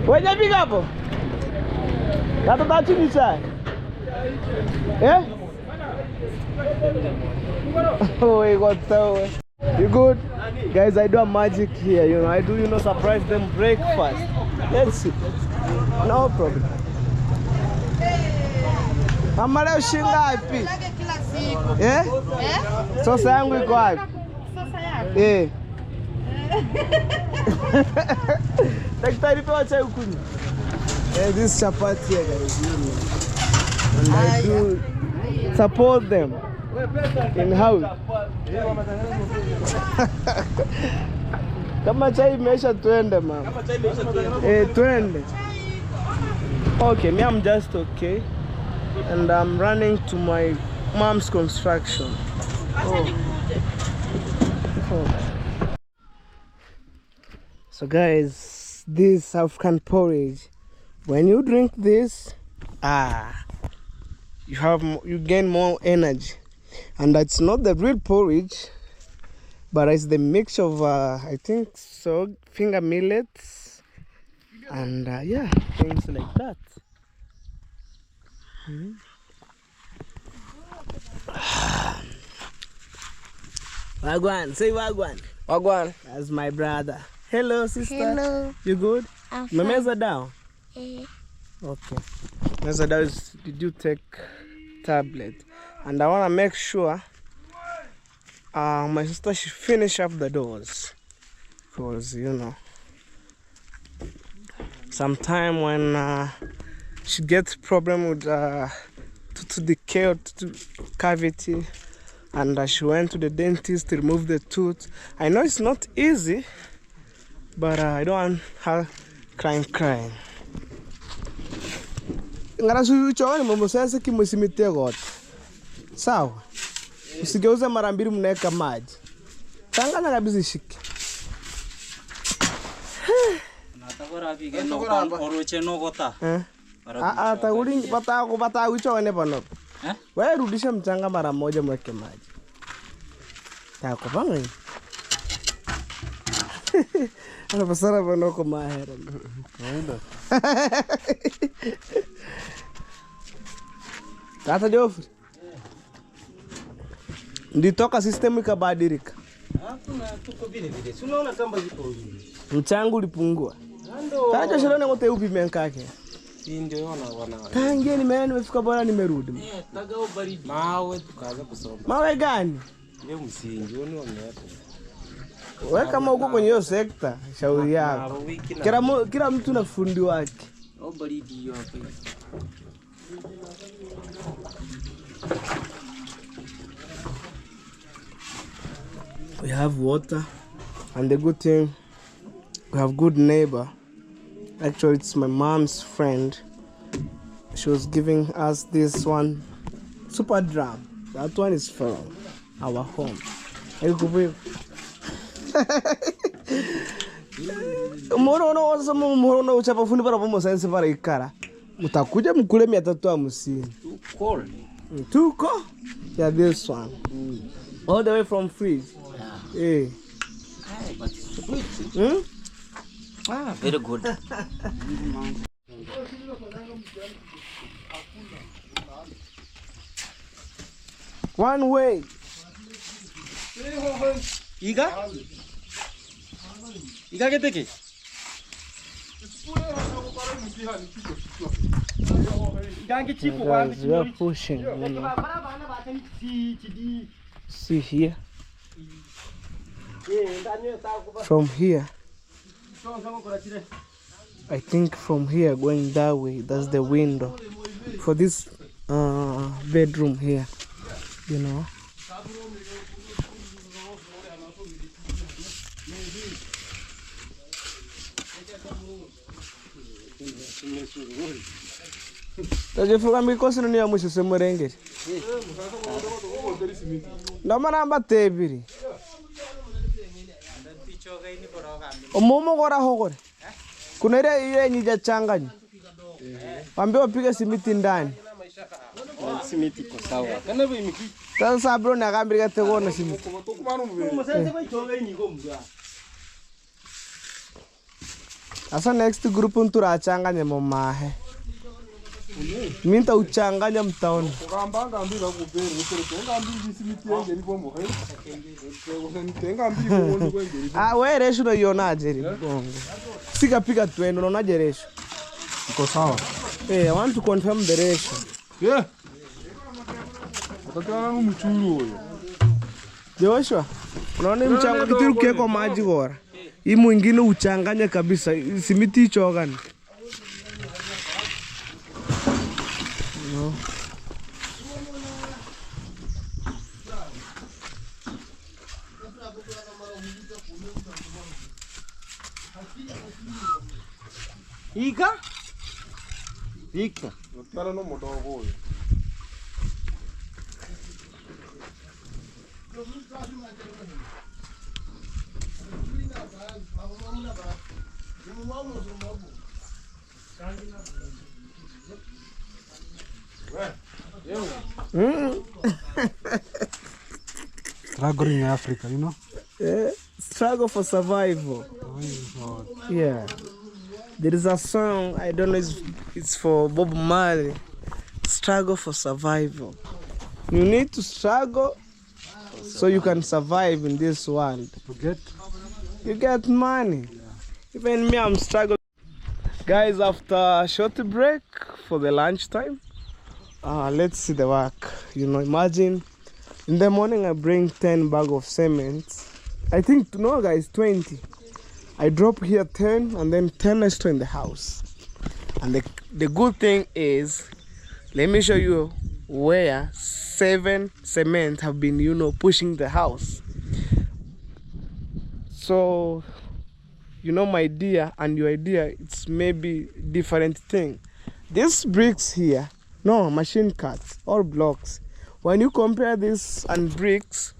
Wewe piga hapo. Kata tachi ni chai. Oh, you got so. You good? Guys, I do a magic here, you know. I do, surprise them breakfast. Let's see. No problem. Mama leo shingapi? Sasa yangu iko wapi? Sasa yako? Daktari pewa chai ukunywa. This chapati here, guys, you know. And I do support them in house. Kama chai imeisha twende mama. Kama chai imeisha twende. Okay, me I'm just okay. And I'm running to my mom's construction. So guys, this African porridge, when you drink this, you gain more energy. And that's not the real porridge, but it's the mixture of I think so, finger millets and yeah, things like that. Wagwan, say Wagwan. Wagwan. That's my brother. Hello, sister. Hello. You good? I'm fine. Meza down. Okay. Meza down. Did you take tablet? And I want to make sure my sister should finish up the doors, because sometime when she gets problem with tooth decay or tooth cavity, and she went to the dentist to remove the tooth. I know it's not easy, but I don't want her crying. Ngarasu choni mama sasa kimusimite got. Sawa. Usigeuze mara mbili mnaweka maji. Changanya kabisa shiki. Natakora bige no oroche no gota. Taguli pata uchone pano. Wewe rudisha mchanga mara moja mweke maji. Tako banga. Ana pasara pano kwa mahera. Kawaida. Tata Joffrey. Nditoka system ikabadilika. Hakuna tuko vile. Si unaona kamba zipo hivi. Mchango ulipungua. Kaja shuleni ngote upi menkake. Ndio wana. Tangia nimefika bora nimerudi. Tagao baridi. Mawe tukaanza kusoma. Mawe gani? Leo msingi wameapo. Wewe kama uko kwenye hiyo sekta, shauri yako. Kila mtu na fundi wake. Baridi hiyo hapa. We have water, and the good thing, we have good neighbor. Actually, it's my mom's friend. She was giving us this one super drum. That one is from our home. Morono uchapa fundi para pomo science para ikara. Mutakuja mkule 350. Tuko? Yeah, this one. All the way from fridge. Yeah. Very good. One way. Iga get the Guys, we are pushing. You know. See here. From here. I think from here going that way, that's the window for this bedroom here, you know. Tajifuka mikosi nini ya mwisho semurenge. Ndama namba tebiri. Omomo gora hogore. Kuna ile nyija changanya. Waambie wapige simiti ndani. simiti kwa sawa. Kana bo imiki. Sasa bro na kambira tegona simiti. Asa next group nturachanganya mu mahe. Minta uchanganya mtaoni. Kugambanga mbira kubera utereka ngambiri simiti yenge ni bombo he. Ntenga mbiri bondi kwengeri. Ah we resho no yonaje ri bongo. Sika pika twendo no naje resho. Iko sawa. I want to confirm the ratio. Yeah. Akatana mchuru huyo. Joshua, unaona mchanga kitu kieko maji gora. Hii mwingine uchanganya kabisa, simiti chogani. No. Ika? Ika. Nataka no modogo huyo. Struggling in Africa, you know? Struggle for survival. Yeah. There is a song, I don't know if it's for Bob Marley. Struggle for survival. You need to struggle so you can survive in this world. You get money. Even me, I'm struggling. Guys, after a short break for the lunchtime, let's see the work. You know, imagine in the morning I bring 10 bags of cement. I think, no guys, 20. I drop here 10 and then 10 extra in the house. And the good thing is, let me show you where 7 cement have been, you know, pushing the house. So, you know, my idea and your idea, it's maybe different thing. These bricks here, no, machine cuts or blocks. When you compare this and bricks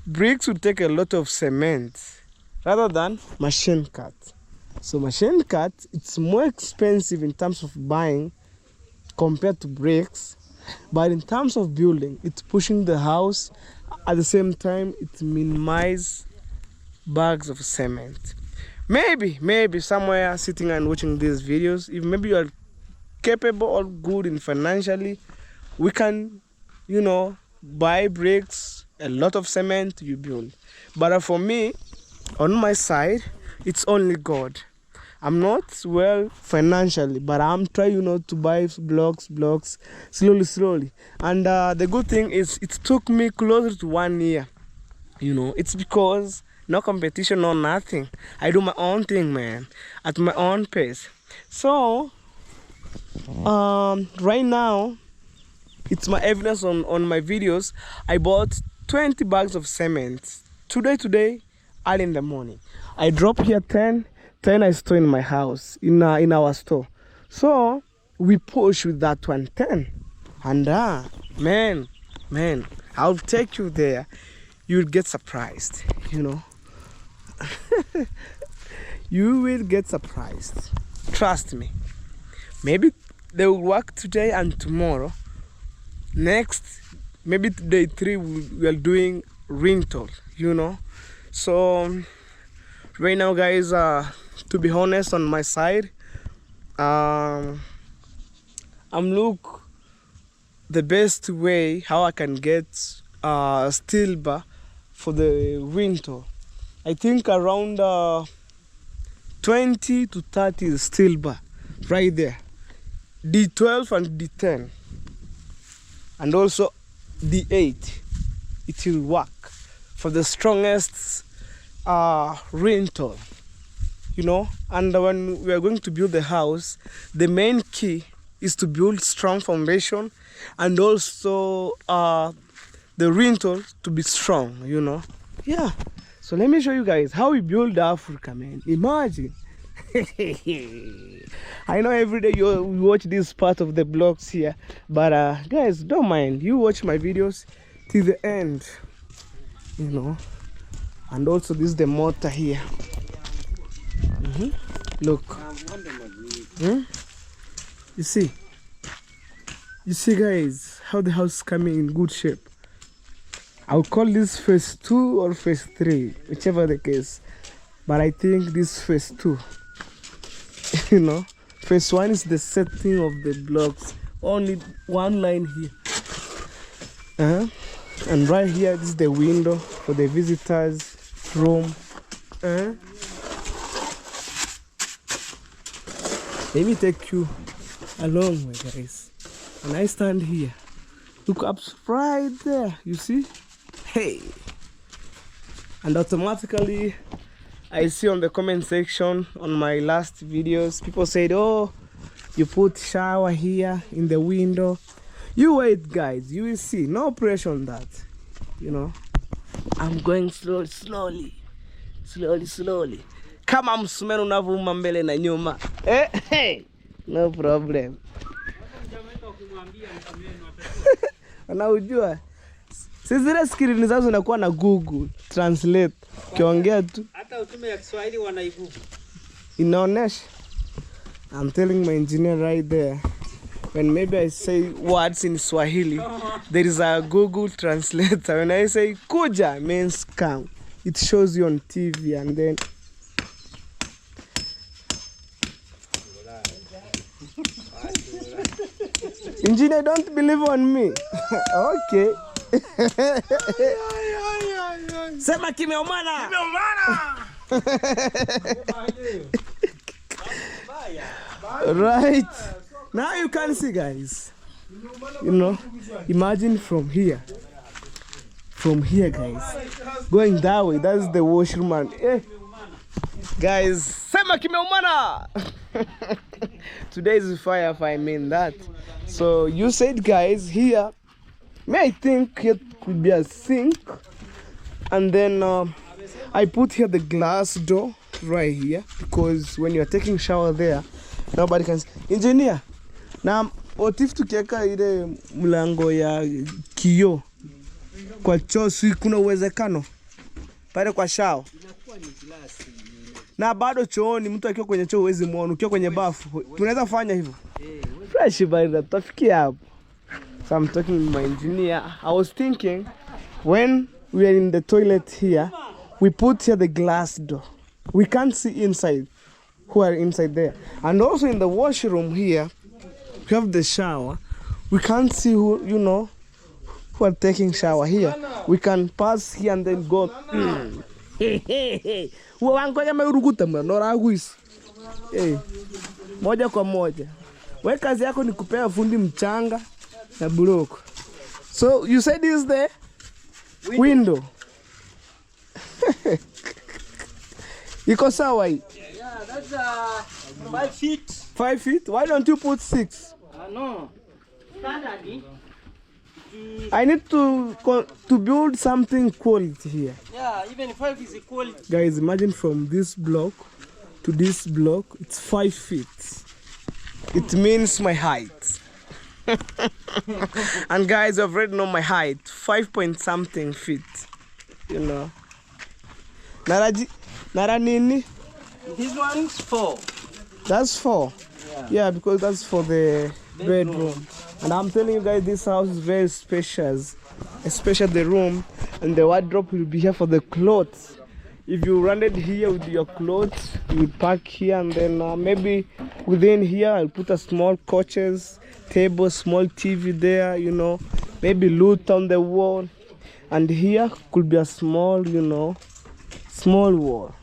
would take a lot of cement rather than machine cut. So machine cut, it's more expensive in terms of buying compared to bricks, but in terms of building, it's pushing the house. At the same time, it minimizes bags of cement. Maybe somewhere sitting and watching these videos, if maybe you are capable or good in financially, we can, you know, buy bricks, a lot of cement, you build. But for me, on my side, it's only God. I'm not well financially, but I'm trying, you know, to buy blocks slowly. And the good thing is it took me closer to 1 year. You know, it's because no competition, no nothing. I do my own thing, man, at my own pace. So right now, it's my evidence on my videos. I bought 20 bags of cement today, early in the morning. I dropped here 10 I store in my house, in our store. So we push with that 10, and man, I'll take you there. You'll get surprised, you know. You will get surprised. Trust me. Maybe they will work today and tomorrow. Next, maybe day 3 we are doing rental, you know. So right now, guys, to be honest, on my side, I'm look the best way how I can get steel bar for the rental. I think around 20 to 30 steel bar right there. D12 and D10, and also D8. It will work for the strongest rental, you know. And when we are going to build the house, the main key is to build strong foundation, and also the rental to be strong, you know. Yeah. So let me show you guys how we build Africa, man. Imagine. I know every day you watch this part of the vlogs here, but guys, don't mind. You watch my videos till the end, you know. And also this is the mortar here. Look. You see guys, how the house is coming in good shape. I'll call this phase 2 or phase 3, whichever the case, but I think this phase 2. You know, phase 1 is the setting of the blocks, only one line here, and right here this is the window for the visitors room. Let me take you along, my guys. When I stand here, look up right there, you see? Hey, and automatically I see on the comment section on my last videos, people said, oh, you put shower here in the window. You wait, guys, you will see. No pressure on that, you know. I'm going slowly. Kama msumeno unavuma mbele na nyuma. Hey, no problem. Unaujua? Sisi zile skrini zao zinakuwa na Google Translate. Kiongea tu. Hata utume ya Kiswahili wanaibubu. Inaonesha. I'm telling my engineer right there. When maybe I say words in Swahili, there is a Google translator. When I say kuja means come, it shows you on TV, and then engineer, don't believe on me. Okay. Sema kimeumana. Right. Now you can see, guys. You know, imagine from here, guys, going that way. That's the washroom, and guys, sema kimeumana. Today is fire, if I mean that. So you said, guys, here, I think it could be a sink, and then I put here the glass door right here, because when you are taking shower there, nobody can see. Engineer, now what if tukiweka ile mlango ya kioo kwa choo, si kuna uwezekano pale kwa shower? Inakuwa ni glass. Na bado chooni mtu akiwa kwenye choo huwezi muone, ukiwa kwenye bafu tunaweza fanya hivyo. Fresh bali tutafikia hapo. So I'm talking with my engineer. I was thinking, when we are in the toilet here, we put here the glass door. We can't see inside, who are inside there. And also in the washroom here, we have the shower. We can't see who, you know, who are taking shower here. We can pass here and then go. Wangoja meuruguta mnora guisi. Moja kwa moja. Wewe kazi yako ni kupea fundi mchanga na buloko. So you said this is the window. Iko sawa hii? Yeah, that's 5 feet. 5 feet? Why don't you put 6? No. Standard. I need to build something quality here. Yeah, even 5 is equality. Guys, imagine from this block to this block, it's 5 feet. It means my height. And guys, I've already know my height, 5 point something feet. You know. Nara nini? This one's 4. That's 4. Yeah, because that's for the bedroom. And I'm telling you guys, this house is very spacious, especially the room, and the wardrobe will be here for the clothes. If you landed here with your clothes, you would park here, and then maybe within here I'll put a small couches, table, small TV there, you know, maybe loot on the wall, and here could be a small, you know, small wall.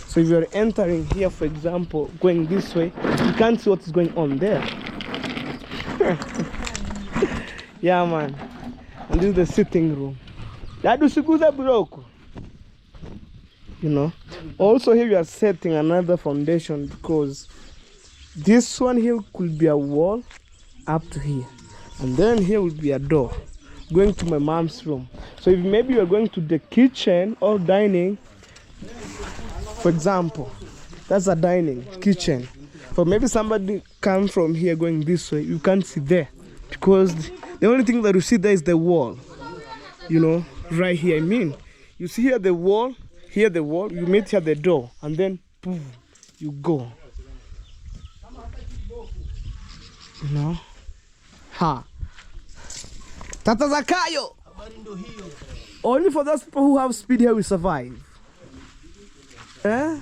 So if you're entering here, for example, going this way, you can't see what's going on there. Yeah, man. And this is the sitting room. You know. Also here we are setting another foundation because this one here could be a wall up to here. And then here will be a door going to my mom's room. So if maybe you are going to the kitchen or dining, for example, that's a dining kitchen. But maybe somebody come from here going this way, you can't see there because the only thing that you see there is the wall. You know, right here. I mean, you see here the wall, you meet here the door, and then poof, you go. You know? Ha. Tata Zakayo! Only for those people who have speed here will survive. Eh?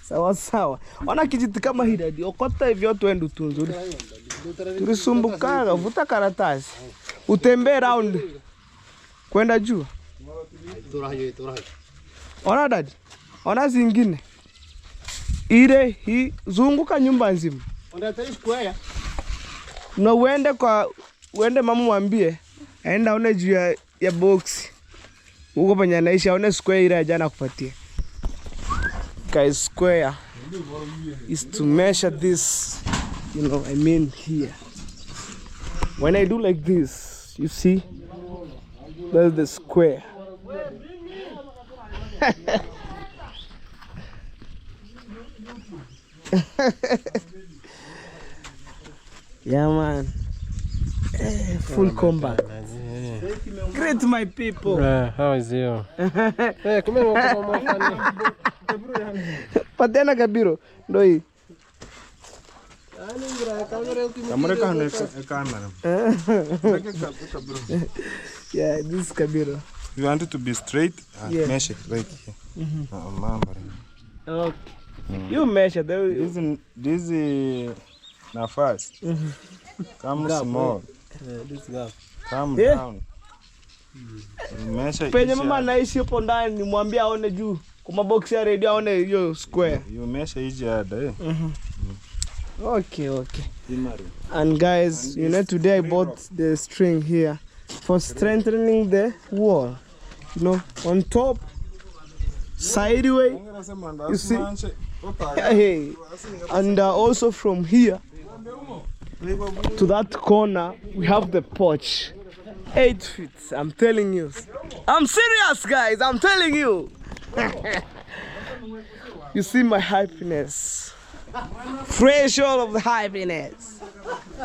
Sawa sawa. Ona kijiti kama hii dadi, okota hivyo tuende utunzu. Tulisumbukaga, vuta karatasi. Utembee round. Kwenda juu. Ona dadi. Ona zingine. Ile hii zunguka nyumba nzima. Na uende mama mwambie aenda aone juu ya box. Huko penye anaishi aone square ile jana kupatia. Guys, square is to measure this, you know, I mean here. When I do like this, you see, that's the square. Yeah, man. Full combat. Great, my people. How is you? Patena kabiro. Ndo hii. Yeah, this is kabiro. You want it to be straight? Yeah. Measure it right here. Okay. You measure. This is nafas. Come small. This guy. Come down. Measure. Penye mama anaishi hapo ndani nimwambia aone juu. Kwa box ya radio aone hiyo square. You measure each other. Okay. And guys, you know, today I bought the string here for strengthening the wall. You know, on top, sideway, you see, hey, and also from here to that corner, we have the porch. 8 feet, I'm telling you. I'm serious, guys, I'm telling you. You see my happiness. Fresh all of the happiness.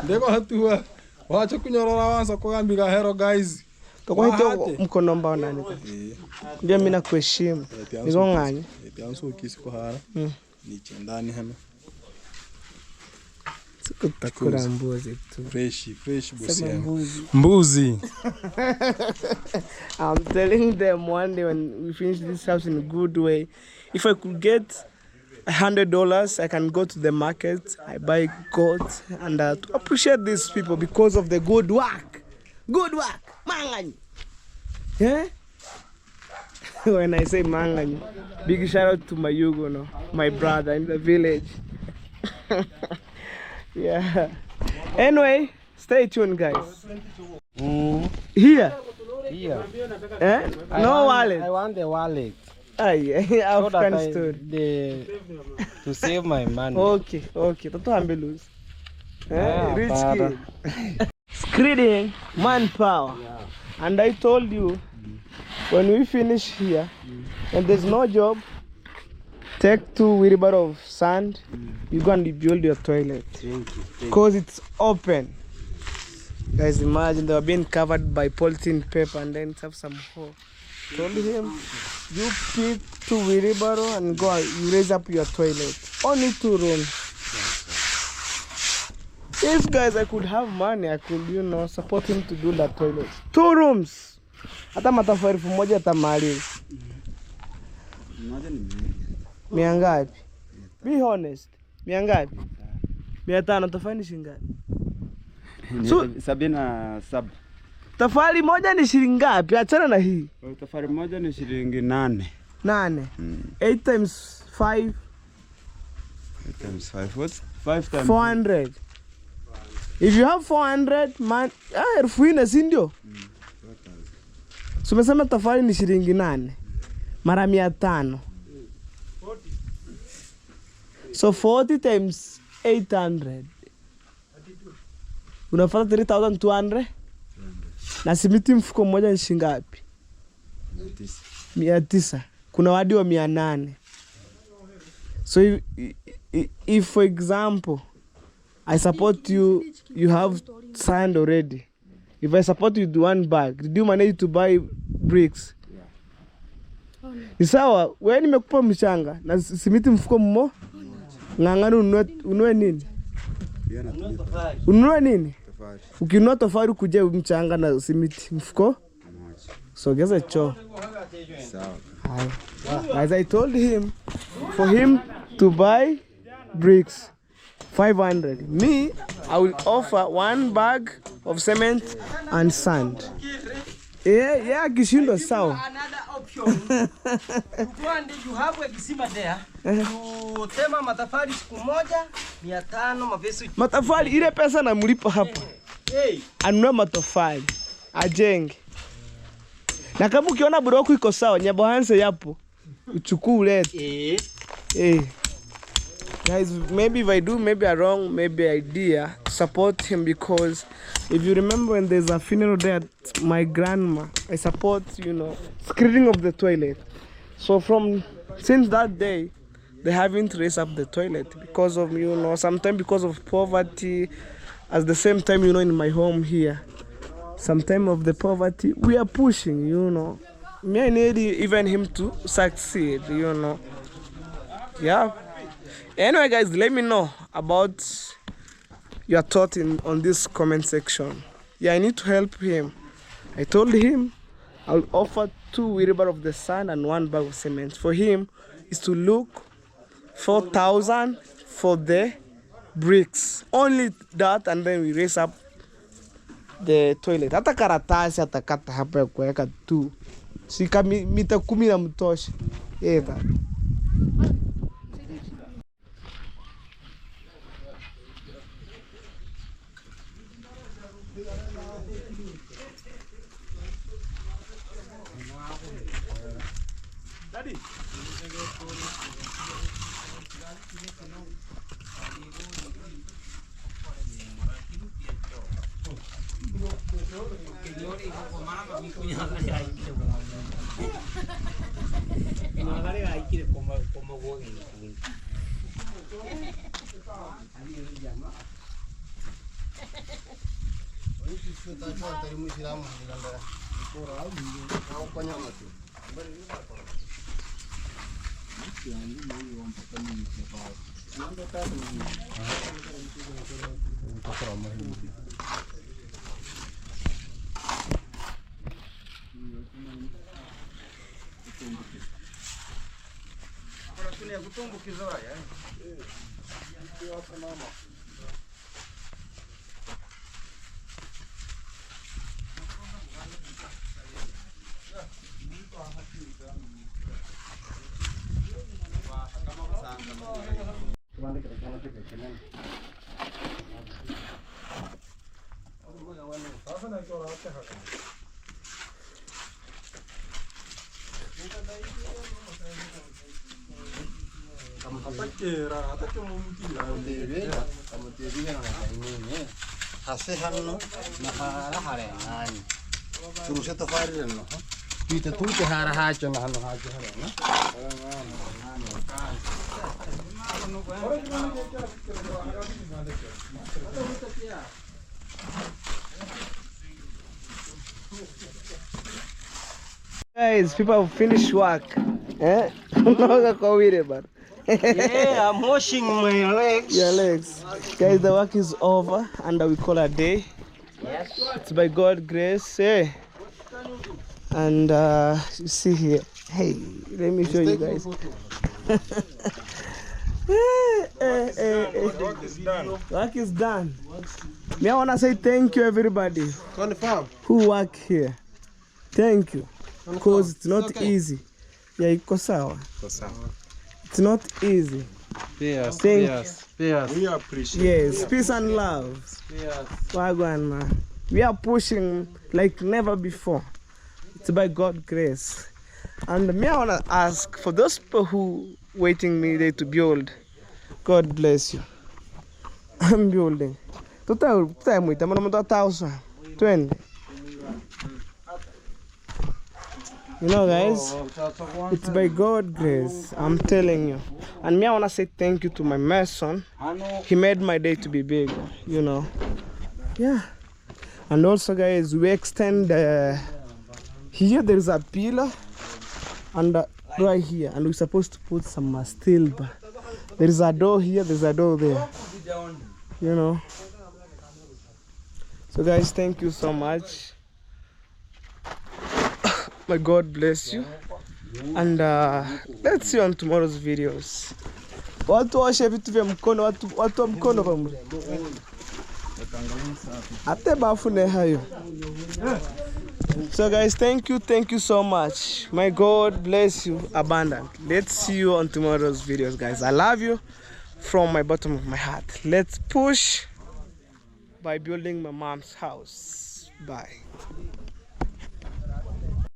Ndeko hatua. Wacha kunyorora wanza kugambiga hero guys. Kwa hiyo mkono mbao nani? Ndio mimi nakuheshimu. Niko ngani? Yanso kisiko hara. Ni chendani hano. Sikutakura mbuzi tu. Fresh bosi. Mbuzi. I'm telling them one day when we finish this house in a good way, if I could get $100, I can go to the market, I buy goat, and to appreciate these people because of the good work. Good work, Mangani. Yeah? When I say Mangani, big shout out to my Yugo, my brother in the village. Yeah. Anyway, stay tuned, guys. Here. Eh? No wallet. I want the wallet. I've understood. The To save my money. Okay. Toto ambe lose. Rich para. kid. Screening manpower. And I told you, when we finish here, and there's no job, take 2 wheelbarrow of sand. You go and build your toilet. Because it's open. Guys, imagine they were being covered by polythene paper and then have some hole. Told him, you pick 2 wheelbarrow and go, you raise up your toilet. Only 2 rooms. If guys I could have money, I could, you know, support him to do that toilet. 2 rooms. Hata matafari moja atamaliza. Mia ngapi? Be honest. Mia ngapi? 500 tofali shingapi? So 77. Tafari moja ni shilingi ngapi? Achana na hii. Tafari moja ni shilingi 8. 8. 8 times 5. 8 times 5. What's 5 times 400. If you have 400, man, elfu nne si ndio? So umesema tafari ni shilingi 8. Mara 500. So 40 times 800. Unapata 3200? Na simiti mfuko mmoja ni shilingi ngapi? 900. Kuna wadi wa 800. So if for example I support you, you have sand already. If I support you with 1 bag, did you manage to buy bricks? Ni sawa, wewe nimekupa mchanga na simiti mfuko mmo. Ngangana ununue nini? Ununue nini? Ukinunua tofali kuja mchanga na simiti mfuko. Sogeza choo. Sawa. As I told him, for him to buy bricks 500. Me, I will offer 1 bag of cement and sand. Yeah, kishindo sawa. Another option. You have a kisima there. Tema matafari siku moja 500 mavesi. Matafali ile pesa na mlipa hapa. Anunue matofali. Ajenge. Na kama ukiona broko iko sawa, nyabohanse yapo. Uchukue ulete. Guys, maybe if I do, maybe I'm wrong, maybe idea, support him, because if you remember when there's a funeral there at my grandma, I support, you know, screening of the toilet. So since that day, they haven't raised up the toilet because of, you know, sometimes because of poverty. At the same time, you know, in my home here, sometimes of the poverty, we are pushing, you know. Me, I need even him to succeed, you know. Yeah. Anyway, guys, let me know about your thought on this comment section. Yeah, I need to help him. I told him I'll offer 2 wheelbarrow of the sand and 1 bag of cement. For him is to look 4,000 for the bricks. Only that, and then we raise up the toilet. Hata karatasi atakata hapa ya kuweka tu. Sika mita 10 na mtosha. That. hase hanno na hara harengani turuse tofari no kita tuke hara hacho na hanno hacho harena Guys, people have finished work. Eh? Yeah, I'm washing my legs. Your legs. Guys, the work is over and we call a day. Yes. It's by God's grace. Eh? And you see here. Hey, let me show you guys. Work is done. Work is done. Me, I want to say thank you, everybody who work here. Thank you. Because it's not easy. Yeah, iko sawa. It's not easy. Yes, Thank yes, yes. We appreciate Yes, peace and love. Wagwan, man. We are pushing like never before. It's by God's grace. And me, I want to ask for those people who waiting me there to build. God bless you. I'm building. Total time with them, 1,020. You know, guys, it's by God's grace, I'm telling you. And me, I want to say thank you to my mason. He made my day to be big, you know. Yeah. And also, guys, we extend here there is a pillar and right here, and we're supposed to put some steel bar. There is a door here, there's a door there, you know. So guys, thank you so much. May God bless you, and let's see you on tomorrow's videos. Watu washe vitu vya mkono, watu wa mkono pamoja. Ate bafune hayo. So guys, thank you so much. May God bless you abundant. Let's see you on tomorrow's videos, guys. I love you from my bottom of my heart. Let's push by building my mom's house. Bye.